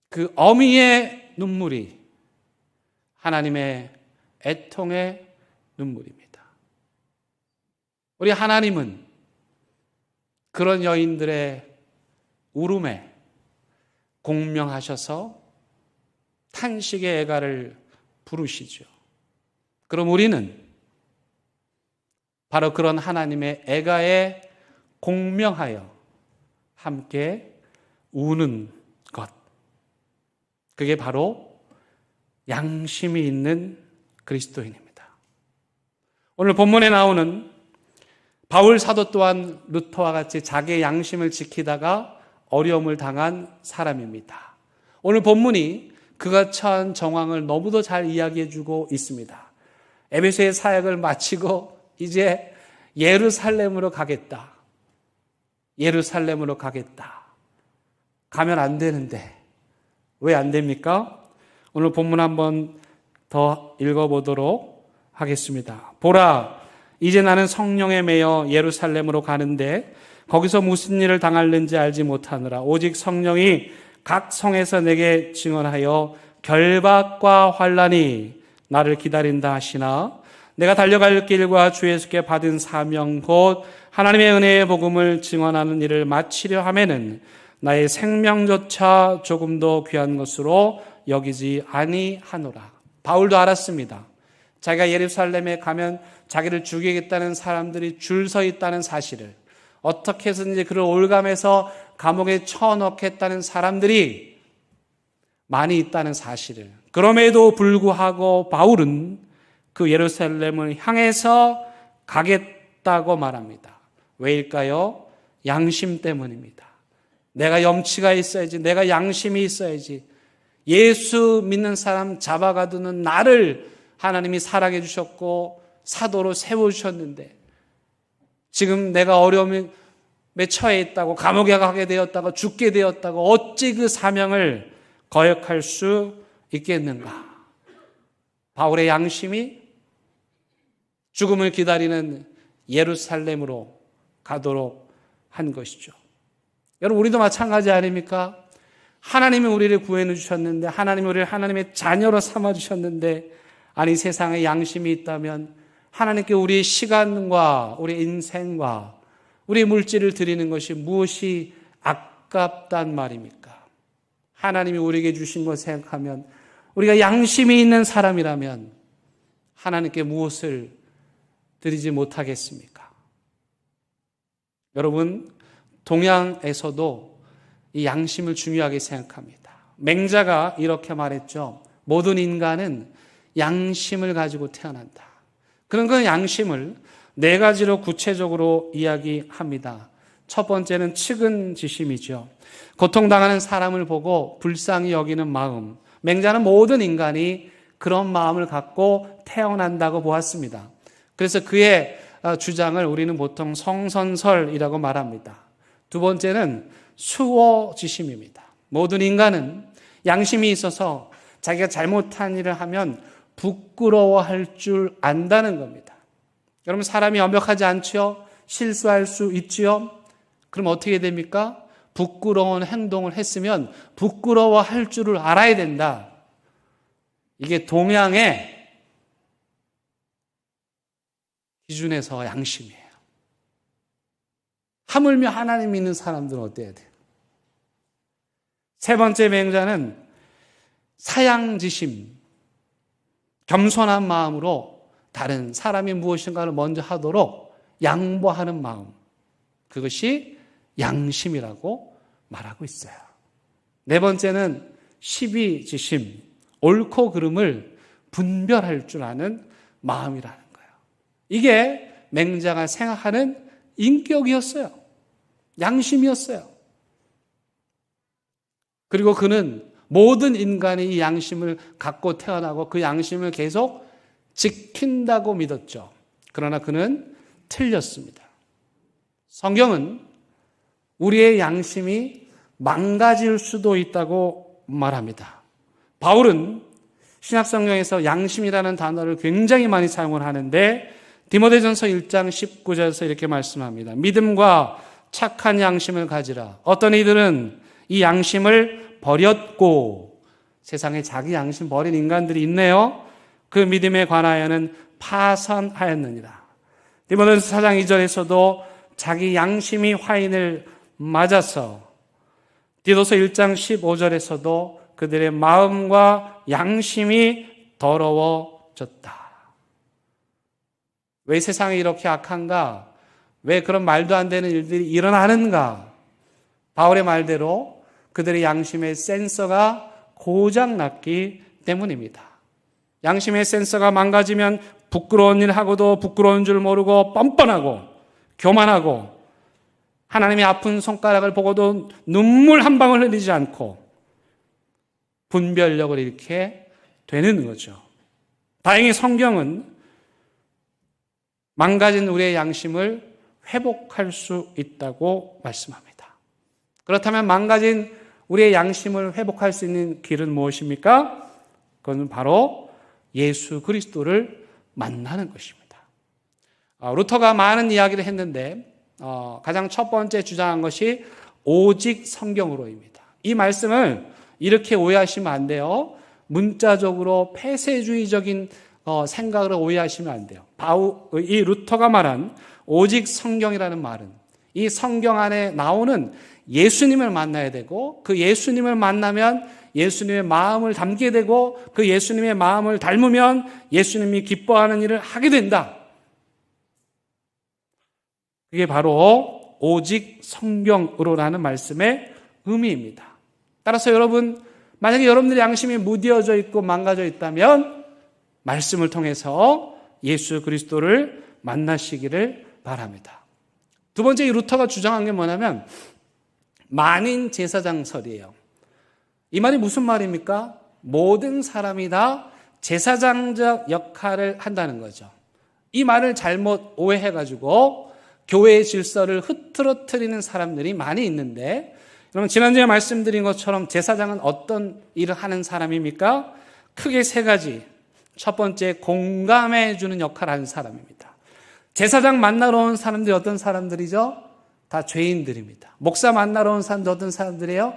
그 어미의 눈물이 하나님의 애통의 눈물입니다. 우리 하나님은 그런 여인들의 울음에 공명하셔서 탄식의 애가를 부르시죠. 그럼 우리는 바로 그런 하나님의 애가에 공명하여 함께 우는 것. 그게 바로 양심이 있는 그리스도인입니다. 오늘 본문에 나오는 바울 사도 또한 루터와 같이 자기의 양심을 지키다가 어려움을 당한 사람입니다. 오늘 본문이 그가 처한 정황을 너무도 잘 이야기해주고 있습니다. 에베소의 사역을 마치고 이제 예루살렘으로 가겠다. 예루살렘으로 가겠다. 가면 안 되는데 왜 안 됩니까? 오늘 본문 한번 더 읽어보도록 하겠습니다. 보라, 이제 나는 성령에 매여 예루살렘으로 가는데 거기서 무슨 일을 당할는지 알지 못하느라 오직 성령이 각 성에서 내게 증언하여 결박과 환난이 나를 기다린다 하시나 내가 달려갈 길과 주 예수께 받은 사명 곧 하나님의 은혜의 복음을 증언하는 일을 마치려 하면은 나의 생명조차 조금도 귀한 것으로 여기지 아니하노라. 바울도 알았습니다. 자기가 예루살렘에 가면 자기를 죽이겠다는 사람들이 줄 서 있다는 사실을, 어떻게 해서든지 그를 올감해서 감옥에 쳐넣겠다는 사람들이 많이 있다는 사실을, 그럼에도 불구하고 바울은 그 예루살렘을 향해서 가겠다고 말합니다. 왜일까요? 양심 때문입니다. 내가 염치가 있어야지, 내가 양심이 있어야지. 예수 믿는 사람 잡아가두는 나를 하나님이 사랑해 주셨고 사도로 세워주셨는데 지금 내가 어려움에 처해 있다고, 감옥에 가게 되었다고, 죽게 되었다고 어찌 그 사명을 거역할 수 있겠는가? 바울의 양심이 죽음을 기다리는 예루살렘으로 가도록 한 것이죠. 여러분, 우리도 마찬가지 아닙니까? 하나님이 우리를 구해 주셨는데, 하나님이 우리를 하나님의 자녀로 삼아 주셨는데, 아니 세상에 양심이 있다면 하나님께 우리의 시간과 우리 인생과 우리 물질을 드리는 것이 무엇이 아깝단 말입니까? 하나님이 우리에게 주신 것 생각하면, 우리가 양심이 있는 사람이라면 하나님께 무엇을 드리지 못하겠습니까? 여러분, 동양에서도 이 양심을 중요하게 생각합니다. 맹자가 이렇게 말했죠. 모든 인간은 양심을 가지고 태어난다. 그런 그 양심을 네 가지로 구체적으로 이야기합니다. 첫 번째는 측은지심이죠. 고통당하는 사람을 보고 불쌍히 여기는 마음. 맹자는 모든 인간이 그런 마음을 갖고 태어난다고 보았습니다. 그래서 그의 주장을 우리는 보통 성선설이라고 말합니다. 두 번째는 수호지심입니다. 모든 인간은 양심이 있어서 자기가 잘못한 일을 하면 부끄러워할 줄 안다는 겁니다. 여러분, 사람이 완벽하지 않지요? 실수할 수 있지요? 그럼 어떻게 됩니까? 부끄러운 행동을 했으면 부끄러워할 줄을 알아야 된다. 이게 동양의 기준에서 양심이에요. 하물며 하나님 믿는 사람들은 어때야 돼요? 세 번째 맹자는 사양지심, 겸손한 마음으로 다른 사람이 무엇인가를 먼저 하도록 양보하는 마음, 그것이 양심이라고 말하고 있어요. 네 번째는 시비지심, 옳고 그름을 분별할 줄 아는 마음이라는 거예요. 이게 맹자가 생각하는 인격이었어요. 양심이었어요. 그리고 그는 모든 인간이 이 양심을 갖고 태어나고 그 양심을 계속 지킨다고 믿었죠. 그러나 그는 틀렸습니다. 성경은 우리의 양심이 망가질 수도 있다고 말합니다. 바울은 신약성경에서 양심이라는 단어를 굉장히 많이 사용을 하는데 디모데전서 1장 19절에서 이렇게 말씀합니다. 믿음과 착한 양심을 가지라. 어떤 이들은 이 양심을 버렸고, 세상에 자기 양심 버린 인간들이 있네요. 그 믿음에 관하여는 파선하였느니라. 디모데전서 4장 2절에서도 자기 양심이 화인을 맞아서, 디도서 1장 15절에서도 그들의 마음과 양심이 더러워졌다. 왜 세상이 이렇게 악한가? 왜 그런 말도 안 되는 일들이 일어나는가? 바울의 말대로 그들의 양심의 센서가 고장났기 때문입니다. 양심의 센서가 망가지면 부끄러운 일 하고도 부끄러운 줄 모르고 뻔뻔하고 교만하고 하나님의 아픈 손가락을 보고도 눈물 한 방울 흘리지 않고 분별력을 잃게 되는 거죠. 다행히 성경은 망가진 우리의 양심을 회복할 수 있다고 말씀합니다. 그렇다면 망가진 우리의 양심을 회복할 수 있는 길은 무엇입니까? 그건 바로 예수 그리스도를 만나는 것입니다. 루터가 많은 이야기를 했는데 가장 첫 번째 주장한 것이 오직 성경으로입니다. 이 말씀을 이렇게 오해하시면 안 돼요. 문자적으로 폐쇄주의적인 생각으로 오해하시면 안 돼요. 이 루터가 말한 오직 성경이라는 말은 이 성경 안에 나오는 예수님을 만나야 되고 그 예수님을 만나면 예수님의 마음을 담게 되고 그 예수님의 마음을 닮으면 예수님이 기뻐하는 일을 하게 된다. 그게 바로 오직 성경으로라는 말씀의 의미입니다. 따라서 여러분, 만약에 여러분들의 양심이 무뎌져 있고 망가져 있다면 말씀을 통해서 예수 그리스도를 만나시기를 바랍니다. 두 번째, 이 루터가 주장한 게 뭐냐면 만인 제사장설이에요. 이 말이 무슨 말입니까? 모든 사람이 다 제사장적 역할을 한다는 거죠. 이 말을 잘못 오해해가지고 교회의 질서를 흐트러뜨리는 사람들이 많이 있는데, 여러분 지난주에 말씀드린 것처럼 제사장은 어떤 일을 하는 사람입니까? 크게 세 가지. 첫 번째, 공감해 주는 역할을 하는 사람입니다. 제사장 만나러 온 사람들이 어떤 사람들이죠? 다 죄인들입니다. 목사 만나러 온 사람들 어떤 사람들이에요?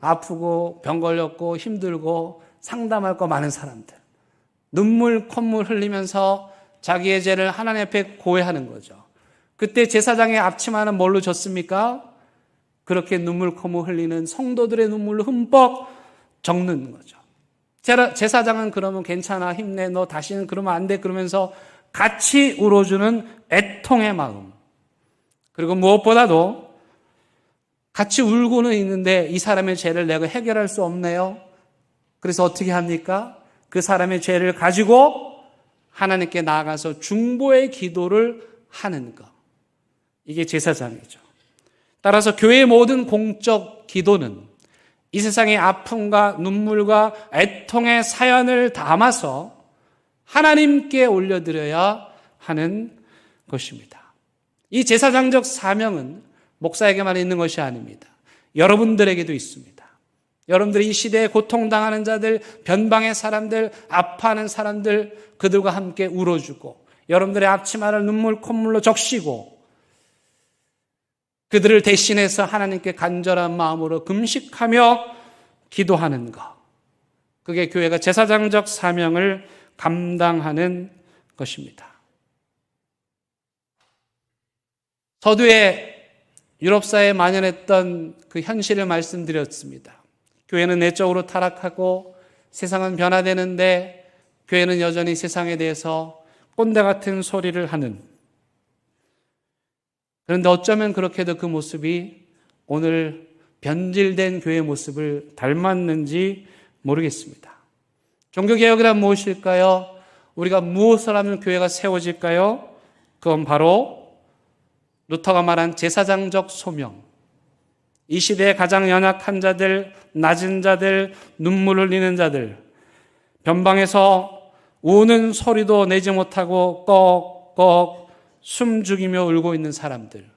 아프고 병 걸렸고 힘들고 상담할 거 많은 사람들. 눈물 콧물 흘리면서 자기의 죄를 하나님 앞에 고해하는 거죠. 그때 제사장의 앞치마는 뭘로 줬습니까? 그렇게 눈물 콧물 흘리는 성도들의 눈물로 흠뻑 적는 거죠. 제사장은 그러면 괜찮아, 힘내, 너 다시는 그러면 안 돼, 그러면서 같이 울어주는 애통의 마음. 그리고 무엇보다도 같이 울고는 있는데 이 사람의 죄를 내가 해결할 수 없네요. 그래서 어떻게 합니까? 그 사람의 죄를 가지고 하나님께 나아가서 중보의 기도를 하는 것. 이게 제사장이죠. 따라서 교회의 모든 공적 기도는 이 세상의 아픔과 눈물과 애통의 사연을 담아서 하나님께 올려드려야 하는 것입니다. 이 제사장적 사명은 목사에게만 있는 것이 아닙니다. 여러분들에게도 있습니다. 여러분들이 이 시대에 고통당하는 자들, 변방의 사람들, 아파하는 사람들, 그들과 함께 울어주고 여러분들의 앞치마를 눈물 콧물로 적시고 그들을 대신해서 하나님께 간절한 마음으로 금식하며 기도하는 것. 그게 교회가 제사장적 사명을 감당하는 것입니다. 서두에 유럽사회에 만연했던 그 현실을 말씀드렸습니다. 교회는 내적으로 타락하고 세상은 변화되는데 교회는 여전히 세상에 대해서 꼰대 같은 소리를 하는, 그런데 어쩌면 그렇게도 그 모습이 오늘 변질된 교회의 모습을 닮았는지 모르겠습니다. 종교개혁이란 무엇일까요? 우리가 무엇을 하면 교회가 세워질까요? 그건 바로 루터가 말한 제사장적 소명. 이 시대에 가장 연약한 자들, 낮은 자들, 눈물 흘리는 자들, 변방에서 우는 소리도 내지 못하고 꺽꺽 숨 죽이며 울고 있는 사람들,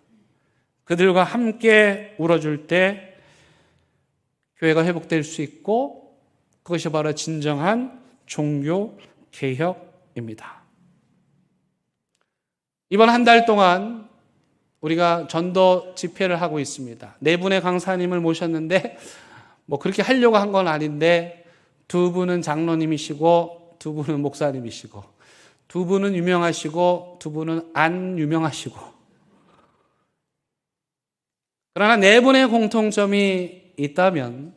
그들과 함께 울어줄 때 교회가 회복될 수 있고 그것이 바로 진정한 종교개혁입니다. 이번 한 달 동안 우리가 전도 집회를 하고 있습니다. 4분의 강사님을 모셨는데 그렇게 하려고 한 건 아닌데 2분은 장로님이시고 2분은 목사님이시고 2분은 유명하시고 2분은 안 유명하시고, 그러나 4분의 공통점이 있다면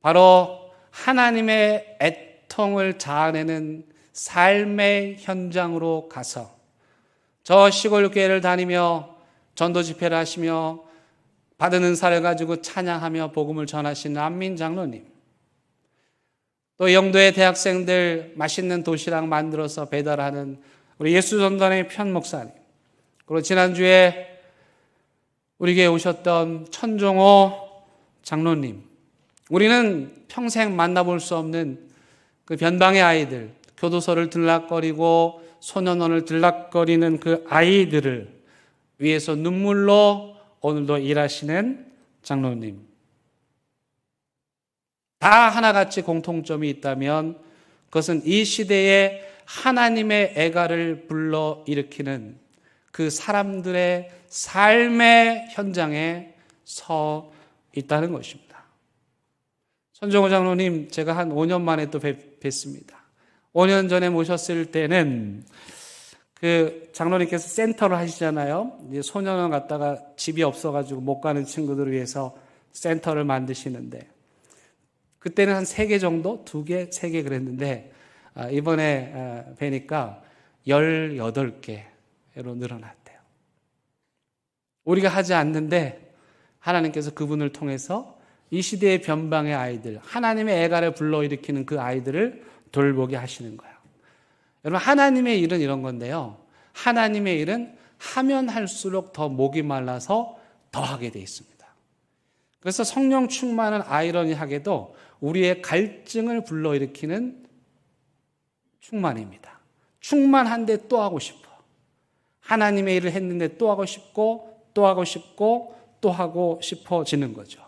바로 하나님의 애통을 자아내는 삶의 현장으로 가서 저 시골 교회를 다니며 전도 집회를 하시며 받은 은사를 가지고 찬양하며 복음을 전하시는 안민 장로님, 또 영도의 대학생들 맛있는 도시락 만들어서 배달하는 우리 예수전단의 편 목사님, 그리고 지난주에 우리 교회에 오셨던 천종호 장로님, 우리는 평생 만나볼 수 없는 그 변방의 아이들, 교도소를 들락거리고 소년원을 들락거리는 그 아이들을 위해서 눈물로 오늘도 일하시는 장로님, 다 하나같이 공통점이 있다면 그것은 이 시대에 하나님의 애가를 불러일으키는 그 사람들의 삶의 현장에 서 있다는 것입니다. 손정호 장로님 제가 한 5년 만에 또 뵀습니다. 5년 전에 모셨을 때는 그 장로님께서 센터를 하시잖아요. 이제 소년원 갔다가 집이 없어가지고 못 가는 친구들을 위해서 센터를 만드시는데 그때는 한 3개 정도? 2개, 3개 그랬는데 이번에 뵈니까 18개로 늘어났대요. 우리가 하지 않는데 하나님께서 그분을 통해서 이 시대의 변방의 아이들, 하나님의 애가를 불러일으키는 그 아이들을 돌보게 하시는 거예요. 여러분, 하나님의 일은 이런 건데요. 하나님의 일은 하면 할수록 더 목이 말라서 더 하게 돼 있습니다. 그래서 성령 충만은 아이러니하게도 우리의 갈증을 불러일으키는 충만입니다. 충만한데 또 하고 싶어. 하나님의 일을 했는데 또 하고 싶고 또 하고 싶고 또 하고 싶어지는 거죠.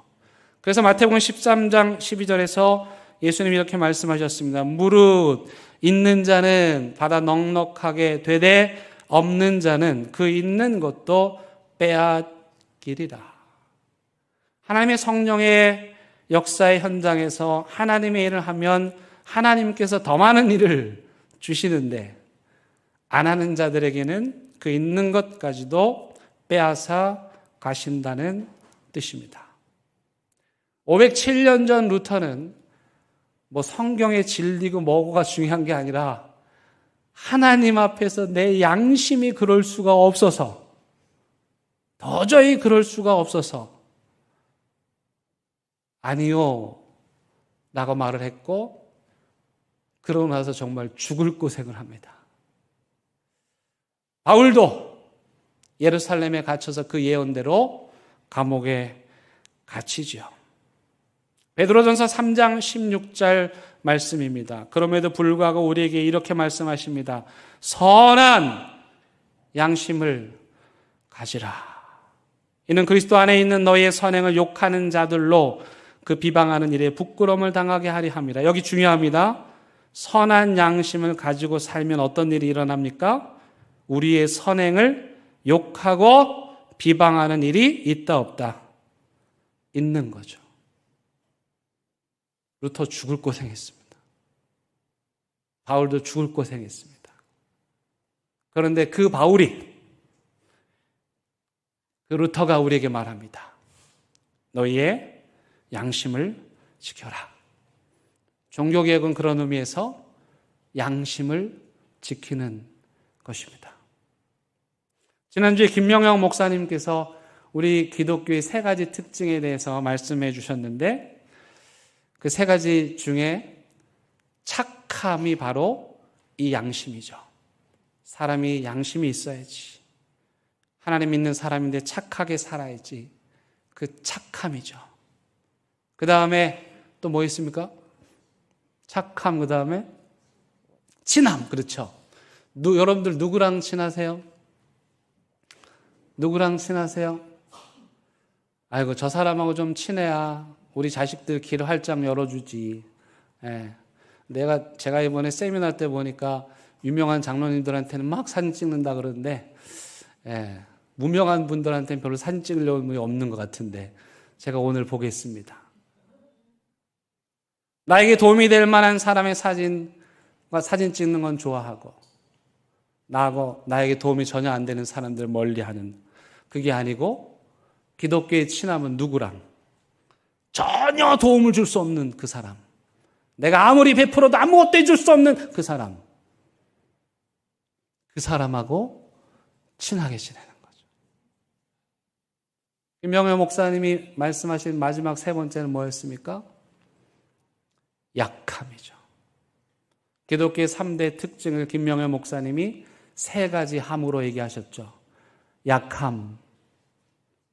그래서 마태복음 13장 12절에서 예수님이 이렇게 말씀하셨습니다. 무릇 있는 자는 받아 넉넉하게 되되 없는 자는 그 있는 것도 빼앗기리라. 하나님의 성령의 역사의 현장에서 하나님의 일을 하면 하나님께서 더 많은 일을 주시는데 안 하는 자들에게는 그 있는 것까지도 빼앗아 가신다는 뜻입니다. 507년 전 루터는 뭐 성경의 진리고 뭐고가 중요한 게 아니라 하나님 앞에서 내 양심이 그럴 수가 없어서, 도저히 그럴 수가 없어서 아니요 라고 말을 했고, 그러고 나서 정말 죽을 고생을 합니다. 바울도 예루살렘에 갇혀서 그 예언대로 감옥에 갇히죠. 베드로전서 3장 16절 말씀입니다. 그럼에도 불구하고 우리에게 이렇게 말씀하십니다. 선한 양심을 가지라. 이는 그리스도 안에 있는 너희의 선행을 욕하는 자들로 그 비방하는 일에 부끄러움을 당하게 하리 함이라. 여기 중요합니다. 선한 양심을 가지고 살면 어떤 일이 일어납니까? 우리의 선행을 욕하고 비방하는 일이 있다 없다? 있는 거죠. 루터 죽을 고생했습니다. 바울도 죽을 고생했습니다. 그런데 그 바울이, 그 루터가 우리에게 말합니다. 너희의 양심을 지켜라. 종교개혁은 그런 의미에서 양심을 지키는 것입니다. 지난주에 김명영 목사님께서 우리 기독교의 3가지 특징에 대해서 말씀해 주셨는데, 그 3가지 중에 착함이 바로 이 양심이죠. 사람이 양심이 있어야지. 하나님 믿는 사람인데 착하게 살아야지. 그 착함이죠. 그 다음에 또 뭐 있습니까? 착함, 그 다음에 친함. 그렇죠. 여러분들 누구랑 친하세요? 누구랑 친하세요? 아이고, 저 사람하고 좀 친해야 우리 자식들 길을 활짝 열어주지. 예. 제가 이번에 세미나 때 보니까 유명한 장로님들한테는 막 사진 찍는다 그러는데, 예. 무명한 분들한테는 별로 사진 찍으려는 분이 없는 것 같은데, 제가 오늘 보겠습니다. 나에게 도움이 될 만한 사람의 사진과 사진 찍는 건 좋아하고, 나에게 도움이 전혀 안 되는 사람들 멀리하는, 그게 아니고 기독교의 친함은 누구랑? 전혀 도움을 줄 수 없는 그 사람, 내가 아무리 베풀어도 아무것도 해줄 수 없는 그 사람, 그 사람하고 친하게 지내는 거죠. 김명회 목사님이 말씀하신 마지막 3번째는 뭐였습니까? 약함이죠. 기독교의 3대 특징을 김명회 목사님이 3가지 함으로 얘기하셨죠. 약함.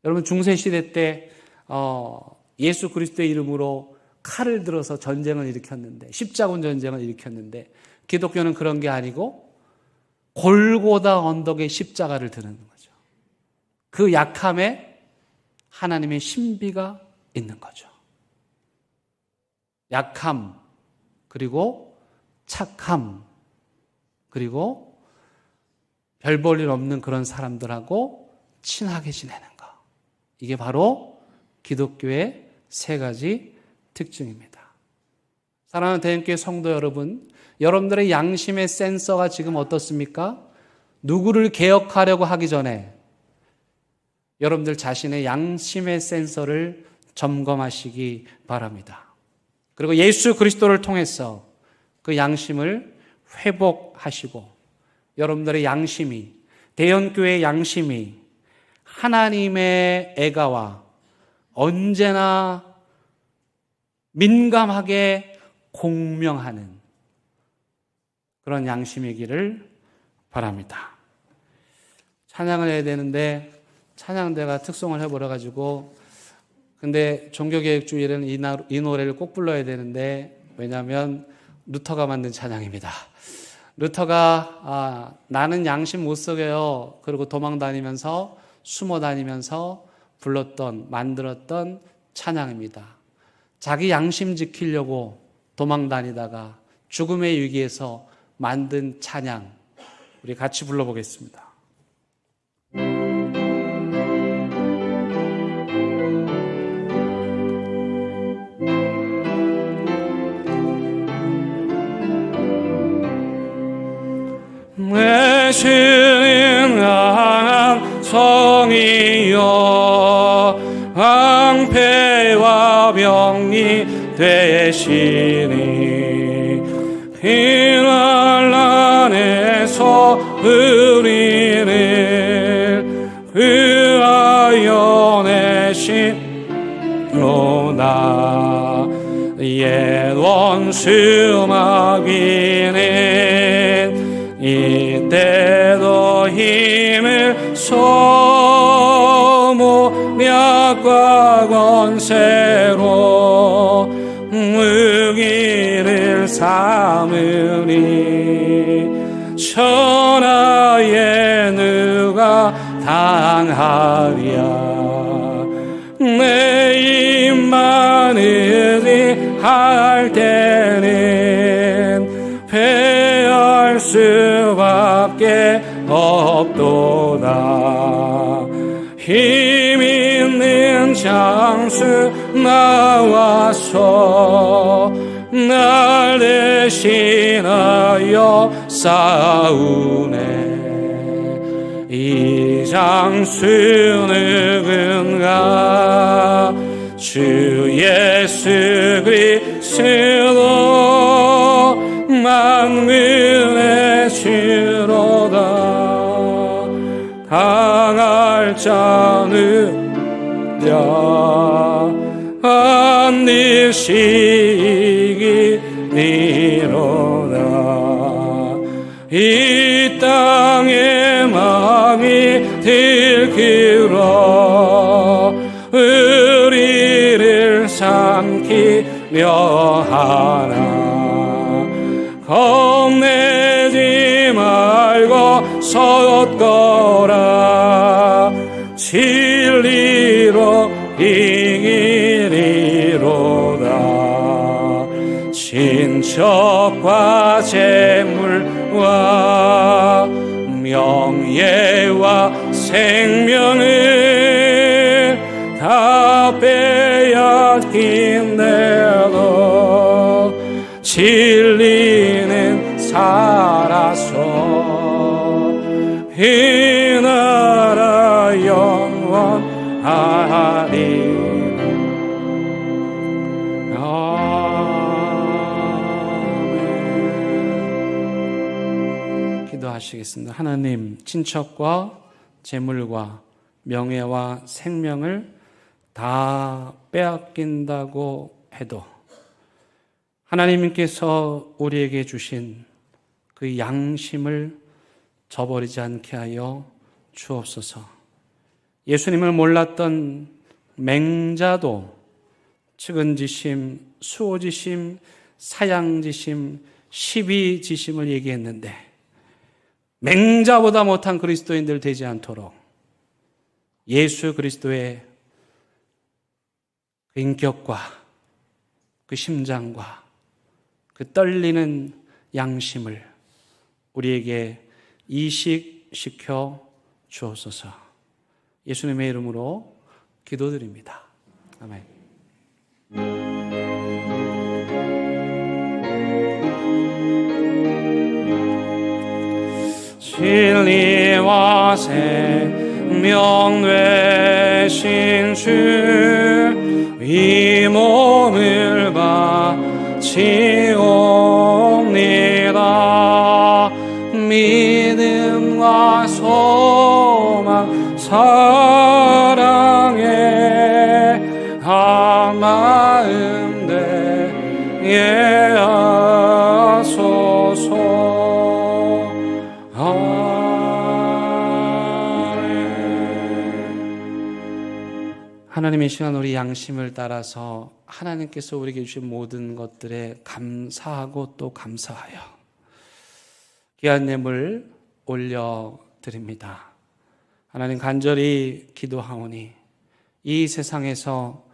여러분, 중세시대 때 예수 그리스도의 이름으로 칼을 들어서 전쟁을 일으켰는데, 십자군 전쟁을 일으켰는데, 기독교는 그런 게 아니고 골고다 언덕에 십자가를 드는 거죠. 그 약함에 하나님의 신비가 있는 거죠. 약함, 그리고 착함, 그리고 별 볼 일 없는 그런 사람들하고 친하게 지내는 것. 이게 바로 기독교의 세 가지 특징입니다. 사랑하는 대형교회 성도 여러분, 여러분들의 양심의 센서가 지금 어떻습니까? 누구를 개혁하려고 하기 전에 여러분들 자신의 양심의 센서를 점검하시기 바랍니다. 그리고 예수 그리스도를 통해서 그 양심을 회복하시고 여러분들의 양심이, 대형교회의 양심이 하나님의 애가와 언제나 민감하게 공명하는 그런 양심이기를 바랍니다. 찬양을 해야 되는데 찬양대가 특송을 해버려가지고, 근데 종교개혁주일에는 이 노래를 꼭 불러야 되는데, 왜냐하면 루터가 만든 찬양입니다. 루터가 나는 양심 못 속여요, 그리고 도망 다니면서 숨어 다니면서 만들었던 찬양입니다. 자기 양심 지키려고 도망 다니다가 죽음의 위기에서 만든 찬양, 우리 같이 불러보겠습니다. 내 주는 강한 성이여 방패와 병이 되시니 비난란에서 우리를 구하여 내시로다. 옛 원수 마귀는 이때도 힘을 소모약과 권세로 무기를 삼으니 천하에 누가 당하랴. 내 입만 의지할 때는 패할 수밖에 없도다. 힘 있는 장수 나와서 날 대신하여 싸우네. 이 장수 누군가? 주 예수 그리스도 만민의 주로다. 당할 자는 반드시 이기리로다. 이 땅의 마음이 들끓어 우리를 삼키려 하나. 겁내지 말고 섰거라. 진리로 이기리로다. 친척과 재물과 명예와 생명을 다 빼앗긴데도 진리는 살아서 이 나라 영원하리. 아멘. 기도하시겠습니다. 하나님, 친척과 재물과 명예와 생명을 다 빼앗긴다고 해도 하나님께서 우리에게 주신 그 양심을 저버리지 않게 하여 주옵소서. 예수님을 몰랐던 맹자도 측은지심, 수호지심, 사양지심, 시비지심을 얘기했는데 맹자보다 못한 그리스도인들 되지 않도록 예수 그리스도의 인격과 그 심장과 그 떨리는 양심을 우리에게 이식시켜 주옵소서. 예수님의 이름으로 기도드립니다. 아멘. 진리와 생명 되신 주, 이 몸을 바치옵니다. 믿음과 소망 사랑에 한 마음 되게 하소서. 하나님의 시간 우리 양심을 따라서 하나님께서 우리에게 주신 모든 것들에 감사하고 또 감사하여 귀한 예물 올려드립니다. 하나님 간절히 기도하오니 이 세상에서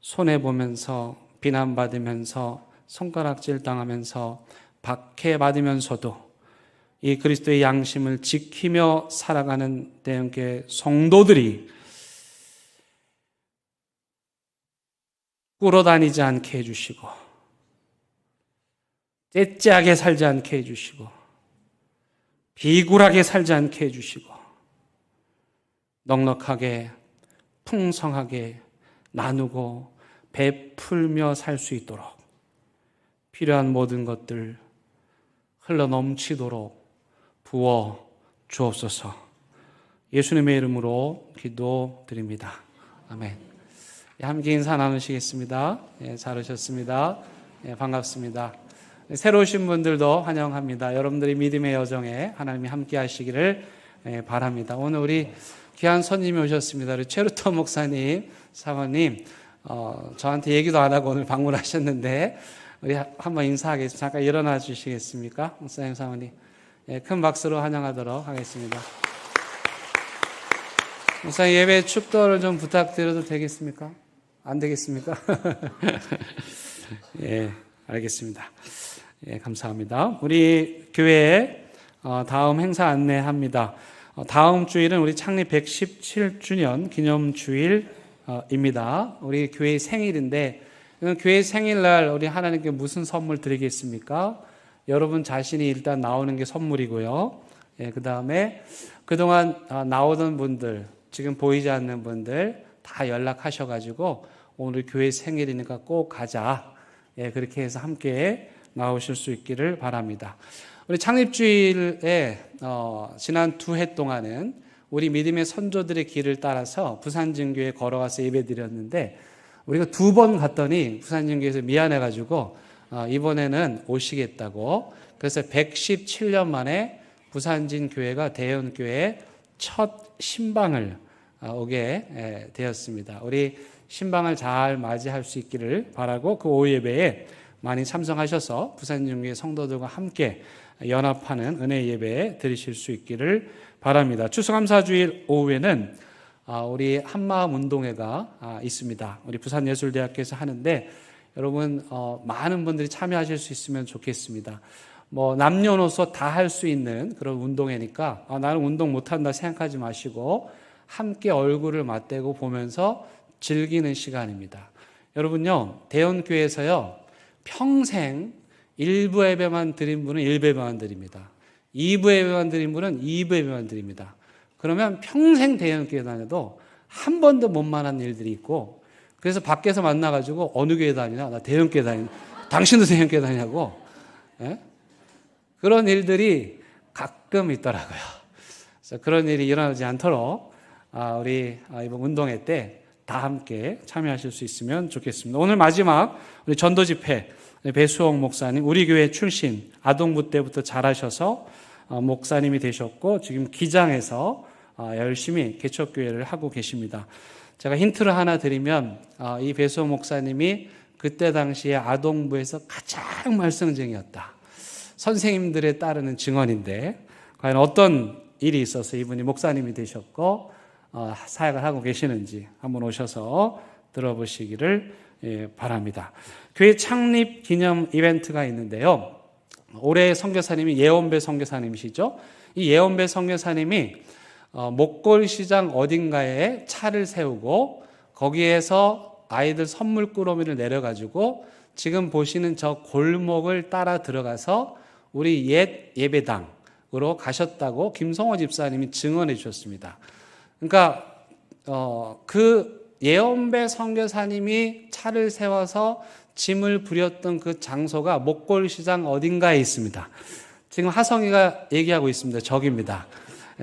손해보면서 비난받으면서 손가락질 당하면서 박해받으면서도 이 그리스도의 양심을 지키며 살아가는 대형교회 성도들이 꿇어다니지 않게 해주시고 째째하게 살지 않게 해주시고 비굴하게 살지 않게 해주시고 넉넉하게 풍성하게 나누고 베풀며 살 수 있도록 필요한 모든 것들 흘러넘치도록 부어 주옵소서. 예수님의 이름으로 기도드립니다. 아멘. 함께 인사 나누시겠습니다. 잘 오셨습니다. 반갑습니다. 새로 오신 분들도 환영합니다. 여러분들이 믿음의 여정에 하나님이 함께 하시기를 바랍니다. 오늘 우리 귀한 손님이 오셨습니다. 우리 최루터 목사님, 사모님, 저한테 얘기도 안 하고 오늘 방문하셨는데 우리 한번 인사하겠습니다. 잠깐 일어나 주시겠습니까? 목사님, 사모님. 큰 박수로 환영하도록 하겠습니다. 목사님 예배 축도를 좀 부탁드려도 되겠습니까? 안 되겠습니까? 예, 알겠습니다. 예, 감사합니다. 우리 교회 다음 행사 안내합니다. 다음 주일은 우리 창립 117주년 기념주일입니다. 우리 교회 생일인데 교회 생일날 우리 하나님께 무슨 선물 드리겠습니까? 여러분 자신이 일단 나오는 게 선물이고요. 예, 그 다음에 그동안 나오던 분들, 지금 보이지 않는 분들 다 연락하셔가지고 오늘 교회 생일이니까 꼭 가자. 예, 그렇게 해서 함께 나오실 수 있기를 바랍니다. 우리 창립주일에 지난 2해 동안은 우리 믿음의 선조들의 길을 따라서 부산진교에 걸어가서 예배드렸는데 우리가 2번 갔더니 부산진교에서 미안해가지고 이번에는 오시겠다고, 그래서 117년 만에 부산진교회가 대형교회에 첫 신방을 오게 되었습니다. 우리 신방을 잘 맞이할 수 있기를 바라고 그 오후 예배에 많이 참석하셔서 부산진교회 성도들과 함께 연합하는 은혜 예배에 드리실 수 있기를 바랍니다. 추수감사주일 오후에는 우리 한마음 운동회가 있습니다. 우리 부산예술대학교에서 하는데 여러분 많은 분들이 참여하실 수 있으면 좋겠습니다. 뭐 남녀노소 다 할 수 있는 그런 운동회니까 나는 운동 못한다 생각하지 마시고 함께 얼굴을 맞대고 보면서 즐기는 시간입니다. 여러분요, 대원교회에서요 평생 1부 예배만 드린 분은 1부 예배만 드립니다. 2부 예배만 드린 분은 2부 예배만 드립니다. 그러면 평생 대형교회 다녀도 한 번도 못 만난 일들이 있고, 그래서 밖에서 만나가지고 어느 교회 다니나? 나 대형교회 다니나? 당신도 대형교회 다니냐고? 예? 그런 일들이 가끔 있더라고요. 그래서 그런 일이 일어나지 않도록 우리 이번 운동회 때 다 함께 참여하실 수 있으면 좋겠습니다. 오늘 마지막 우리 전도 집회 배수홍 목사님, 우리 교회 출신, 아동부 때부터 잘하셔서 목사님이 되셨고 지금 기장에서 열심히 개척교회를 하고 계십니다. 제가 힌트를 하나 드리면 이 배수홍 목사님이 그때 당시에 아동부에서 가장 말썽쟁이였다. 선생님들에 따르는 증언인데 과연 어떤 일이 있어서 이분이 목사님이 되셨고 사역을 하고 계시는지 한번 오셔서 들어보시기를 바랍니다. 교회 창립 기념 이벤트가 있는데요. 올해 선교사님이 예원배 선교사님이시죠. 이 예원배 선교사님이 목골시장 어딘가에 차를 세우고 거기에서 아이들 선물 꾸러미를 내려가지고 지금 보시는 저 골목을 따라 들어가서 우리 옛 예배당으로 가셨다고 김성호 집사님이 증언해 주셨습니다. 그러니까 그 예언배 선교사님이 차를 세워서 짐을 부렸던 그 장소가 목골시장 어딘가에 있습니다. 지금 하성이가 얘기하고 있습니다. 저기입니다.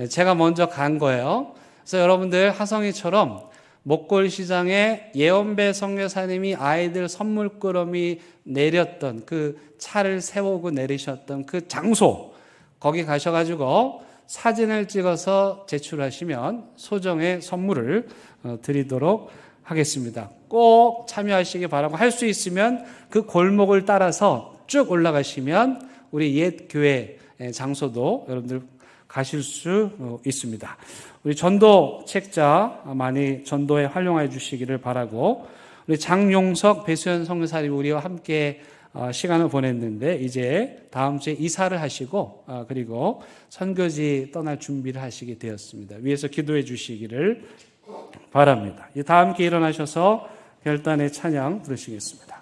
제가 먼저 간 거예요. 그래서 여러분들 하성이처럼 목골시장에 예언배 선교사님이 아이들 선물꾸러미 내렸던 그 차를 세우고 내리셨던 그 장소, 거기 가셔가지고 사진을 찍어서 제출하시면 소정의 선물을 드리도록 하겠습니다. 꼭 참여하시기 바라고, 할 수 있으면 그 골목을 따라서 쭉 올라가시면 우리 옛 교회 장소도 여러분들 가실 수 있습니다. 우리 전도 책자 많이 전도에 활용해 주시기를 바라고, 우리 장용석 배수연 선교사님 우리와 함께 시간을 보냈는데 이제 다음 주에 이사를 하시고 그리고 선교지 떠날 준비를 하시게 되었습니다. 위에서 기도해 주시기를 바랍니다. 다 함께 일어나셔서 별단의 찬양 부르시겠습니다.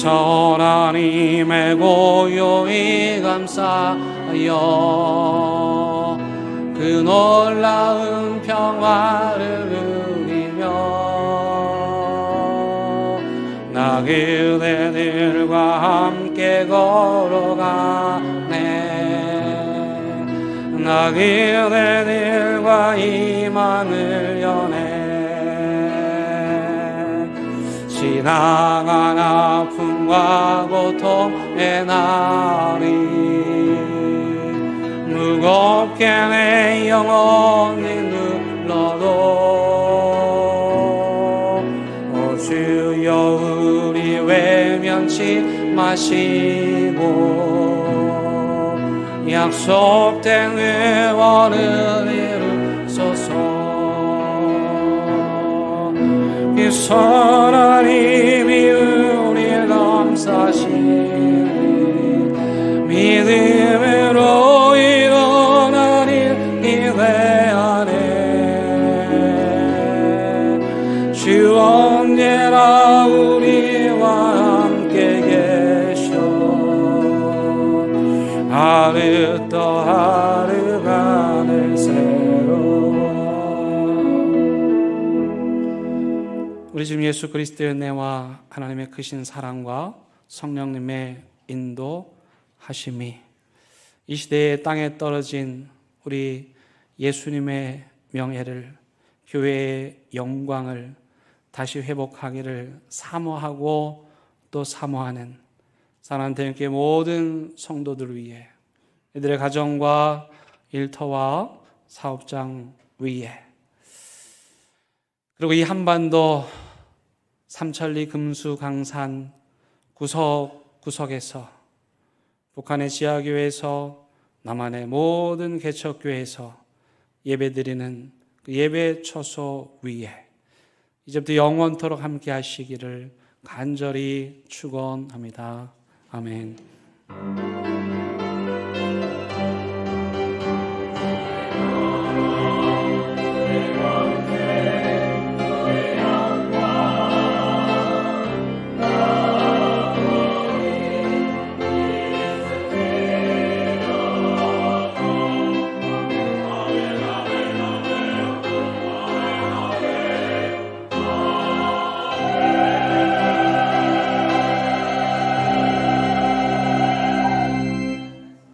하나님의 고요히 감사하여 그 놀라운 평화를 누리며 나 그대들과 함께 걸어가네. 나 그대들과 희망을 여네. 지나간 아픔과 고통의 날이 무겁게 내 영혼이 눌러도 오 주여 우리 외면치 마시고 약속된 의원을 이루소서. 그 하나님이 우리를 감싸시니 믿음으로 일어나리 기대하네. 주 언제나 우리와 함께 계셔 하루 또 하루가 늘 새로워. 우리 주님 예수 그리스도의 은혜와 하나님의 크신 사랑과 성령님의 인도하심이 이 시대의 땅에 떨어진 우리 예수님의 명예를, 교회의 영광을 다시 회복하기를 사모하고 또 사모하는 사랑하는 대형교회 모든 성도들을 위해, 이들의 가정과 일터와 사업장 위에, 그리고 이 한반도 삼천리 금수강산 구석구석에서, 북한의 지하교회에서, 남한의 모든 개척교회에서 예배드리는 그 예배 처소 위에 이제부터 영원토록 함께 하시기를 간절히 축원합니다. 아멘.